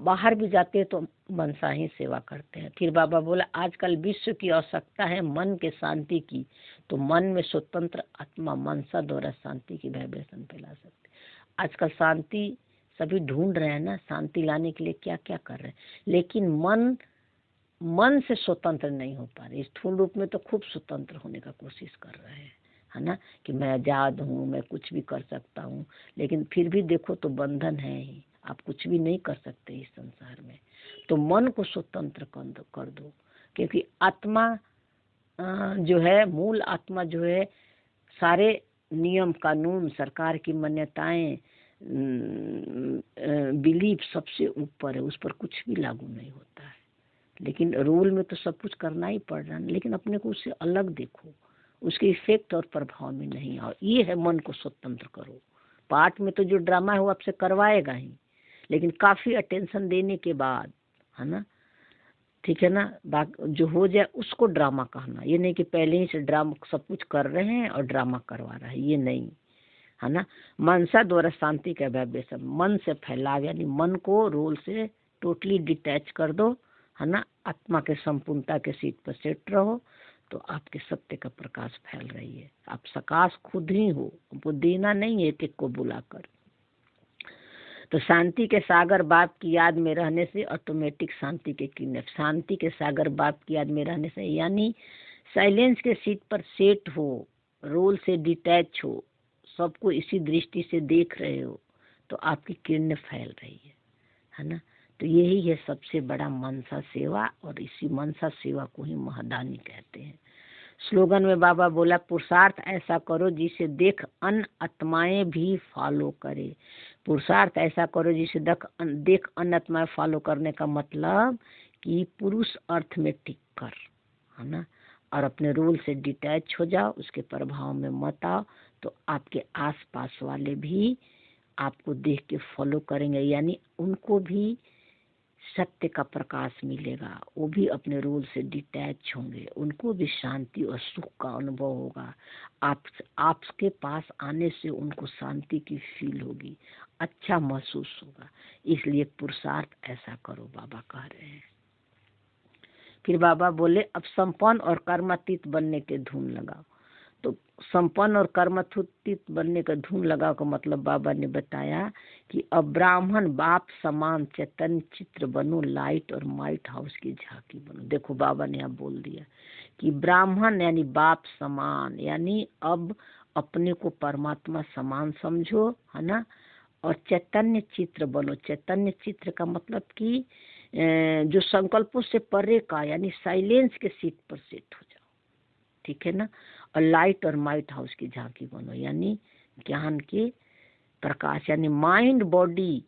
Speaker 1: बाहर भी जाते हैं तो मनसा ही सेवा करते हैं। फिर बाबा बोला आजकल विश्व की आवश्यकता है मन के शांति की, तो मन में स्वतंत्र आत्मा मनसा द्वारा शांति की वाइब्रेशन फैला सकते। आजकल शांति सभी ढूंढ रहे हैं ना, शांति लाने के लिए क्या क्या कर रहे हैं, लेकिन मन से स्वतंत्र नहीं हो पा रहे। स्थूल रूप में तो खूब स्वतंत्र होने का कोशिश कर रहे हैं, है ना, कि मैं आजाद हूँ, मैं कुछ भी कर सकता हूँ, लेकिन फिर भी देखो तो बंधन है ही, आप कुछ भी नहीं कर सकते इस संसार में। तो मन को स्वतंत्र कर दो, क्योंकि आत्मा जो है, मूल आत्मा जो है, सारे नियम कानून सरकार की मान्यताएं बिलीफ सबसे ऊपर है, उस पर कुछ भी लागू नहीं होता है। लेकिन रूल में तो सब कुछ करना ही पड़ रहा है, लेकिन अपने को उससे अलग देखो, उसके इफेक्ट और प्रभाव में नहीं आओ। ये है मन को स्वतंत्र करो। पाठ में तो जो ड्रामा है वो आपसे करवाएगा ही, लेकिन काफी अटेंशन देने के बाद, है ना, ठीक है ना, जो हो जाए उसको ड्रामा कहना। ये नहीं कि पहले ही से ड्रामा सब कुछ कर रहे हैं और ड्रामा करवा रहा है, ये नहीं, है ना। मनसा द्वारा शांति का वाइब्रेशन मन से फैलाव, यानी मन को रोल से टोटली डिटैच कर दो, है ना। आत्मा के संपूर्णता के सीट पर सेट रहो, तो आपके सत्य का प्रकाश फैल रही है। आप प्रकाश खुद ही हो, वो देना नहीं है एक एक को बुलाकर। तो शांति के सागर बाप की याद में रहने से ऑटोमेटिक शांति के किरण, शांति के सागर बाप की याद में रहने से, यानी साइलेंस के सीट पर सेट हो, रोल से डिटैच हो, सबको इसी दृष्टि से देख रहे हो, तो आपकी किरण फैल रही है ना। तो यही है सबसे बड़ा मनसा सेवा, और इसी मनसा सेवा को ही महादानी कहते हैं। स्लोगन में बाबा बोला पुरुषार्थ ऐसा करो जिसे देख अन्य आत्माएं भी फॉलो करे। पुरुषार्थ ऐसा करो जिसे देख अन्य आत्माएं फॉलो करने का मतलब कि पुरुष अर्थ में टिक कर, है ना, और अपने रोल से डिटैच हो जाओ, उसके प्रभाव में मत आओ, तो आपके आसपास वाले भी आपको देख के फॉलो करेंगे, यानी उनको भी सत्य का प्रकाश मिलेगा, वो भी अपने रोल से डिटैच होंगे, उनको भी शांति और सुख का अनुभव होगा। आपके पास आने से उनको शांति की फील होगी, अच्छा महसूस होगा। इसलिए पुरुषार्थ ऐसा करो, बाबा कह रहे हैं। फिर बाबा बोले अब संपन्न और कर्मातीत बनने के धुन लगाओ। तो संपन्न और कर्मातीत बनने का धुन लगाओ का मतलब बाबा ने बताया कि अब ब्राह्मण बाप समान चैतन्य चित्र बनो, लाइट और माइट हाउस की झांकी बनो। देखो बाबा ने अब बोल दिया कि ब्राह्मण यानी बाप समान, यानी अब अपने को परमात्मा समान समझो, है ना, और चैतन्य चित्र बनो। चैतन्य चित्र का मतलब कि जो संकल्पों से परे का, यानी साइलेंस के सीट पर सेट हो जाओ, ठीक है ना, और लाइट और माइट हाउस की झांकी बनो, यानी ज्ञान के प्रकाश, यानी माइंड बॉडी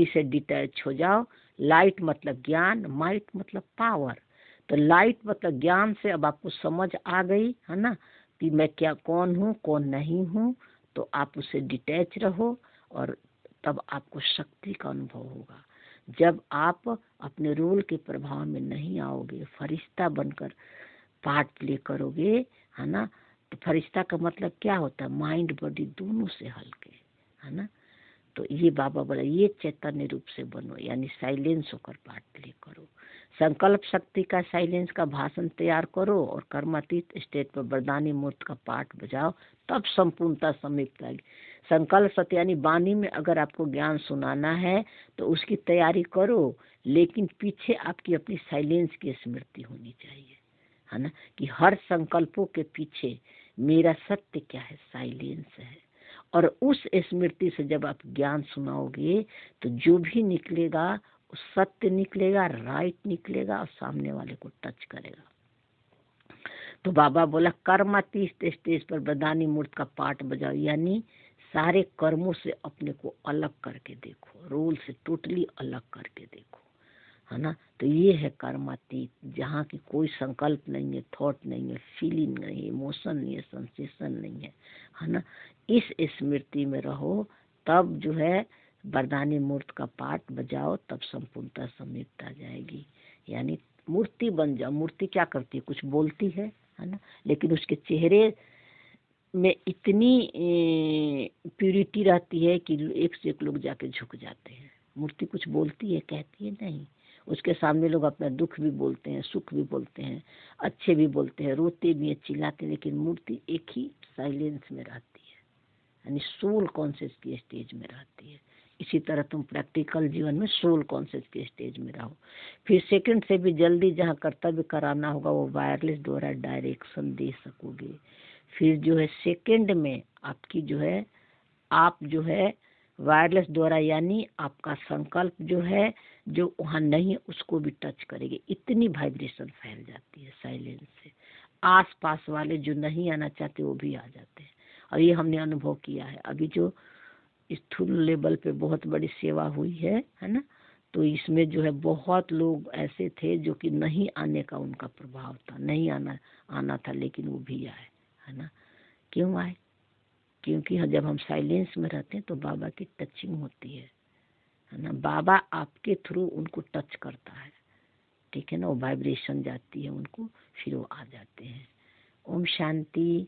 Speaker 1: से डिटैच हो जाओ। लाइट मतलब ज्ञान, माइट मतलब पावर। तो लाइट मतलब ज्ञान से अब आपको समझ आ गई, है ना, कि मैं क्या, कौन हूँ कौन नहीं हूँ, तो आप उससे डिटैच रहो, और तब आपको शक्ति का अनुभव होगा। जब आप अपने रोल के प्रभाव में नहीं आओगे, फरिश्ता बनकर पार्ट प्ले करोगे, है ना, तो फरिश्ता का मतलब क्या होता है? माइंड बॉडी दोनों से हल्के, है ना। तो ये बाबा बोला ये चैतन्य रूप से बनो, यानी साइलेंस होकर पाठ प्ले करो। संकल्प शक्ति का साइलेंस का भाषण तैयार करो और कर्मातीत स्टेट पर वरदानी मूर्त का पाठ बजाओ, तब संपूर्णता समीप आएगी। संकल्प शक्ति यानी वाणी में अगर आपको ज्ञान सुनाना है तो उसकी तैयारी करो, लेकिन पीछे आपकी अपनी साइलेंस की स्मृति होनी चाहिए, है ना, कि हर संकल्पों के पीछे मेरा सत्य क्या है? साइलेंस है। और उस स्मृति से जब आप ज्ञान सुनाओगे तो जो भी निकलेगा वो सत्य निकलेगा, राइट निकलेगा और सामने वाले को टच करेगा। तो बाबा बोला कर्मातीत स्टेज पर वरदानी मूर्त का पाठ बजाओ, यानी सारे कर्मों से अपने को अलग करके देखो, रोल से टोटली अलग करके देखो, है ना। तो ये है कर्मातीत, जहाँ की कोई संकल्प नहीं है, थॉट नहीं है, फीलिंग नहीं है, इमोशन नहीं है, सेंसेशन नहीं है ना। इस स्मृति में रहो, तब जो है वरदानी मूर्त का पाठ बजाओ, तब संपूर्णता समीप आ जाएगी। यानी मूर्ति बन जाओ। मूर्ति क्या करती है? कुछ बोलती है ना, लेकिन उसके चेहरे में इतनी प्यूरिटी रहती है कि एक से एक लोग जाके झुक जाते हैं। मूर्ति कुछ बोलती है, कहती है नहीं। उसके सामने लोग अपना दुख भी बोलते हैं, सुख भी बोलते हैं, अच्छे भी बोलते हैं, रोते भी हैं, चिल्लाते हैं, लेकिन मूर्ति एक ही साइलेंस में रहती है, यानी सोल कॉन्शियस की स्टेज में रहती है। इसी तरह तुम प्रैक्टिकल जीवन में सोल कॉन्शियस की स्टेज में रहो। फिर सेकंड से भी जल्दी जहाँ कर्तव्य कराना होगा वो वायरलेस द्वारा डायरेक्शन दे सकोगे। फिर जो है सेकंड में आपकी जो है आप जो है वायरलेस द्वारा, यानी आपका संकल्प जो है जो वहाँ नहीं उसको भी टच करेगी। इतनी वाइब्रेशन फैल जाती है साइलेंस से, आस पास वाले जो नहीं आना चाहते वो भी आ जाते हैं। और ये हमने अनुभव किया है। अभी जो स्थूल लेवल पे बहुत बड़ी सेवा हुई है ना, तो इसमें जो है बहुत लोग ऐसे थे जो कि नहीं आने का उनका प्रभाव था, नहीं आना था, लेकिन वो भी आए, है ना। क्यों आए? क्योंकि जब हम साइलेंस में रहते हैं तो बाबा की टचिंग होती है ना। बाबा आपके थ्रू उनको टच करता है, ठीक है ना। वो वाइब्रेशन जाती है उनको, फिर वो आ जाते हैं। ओम शांति।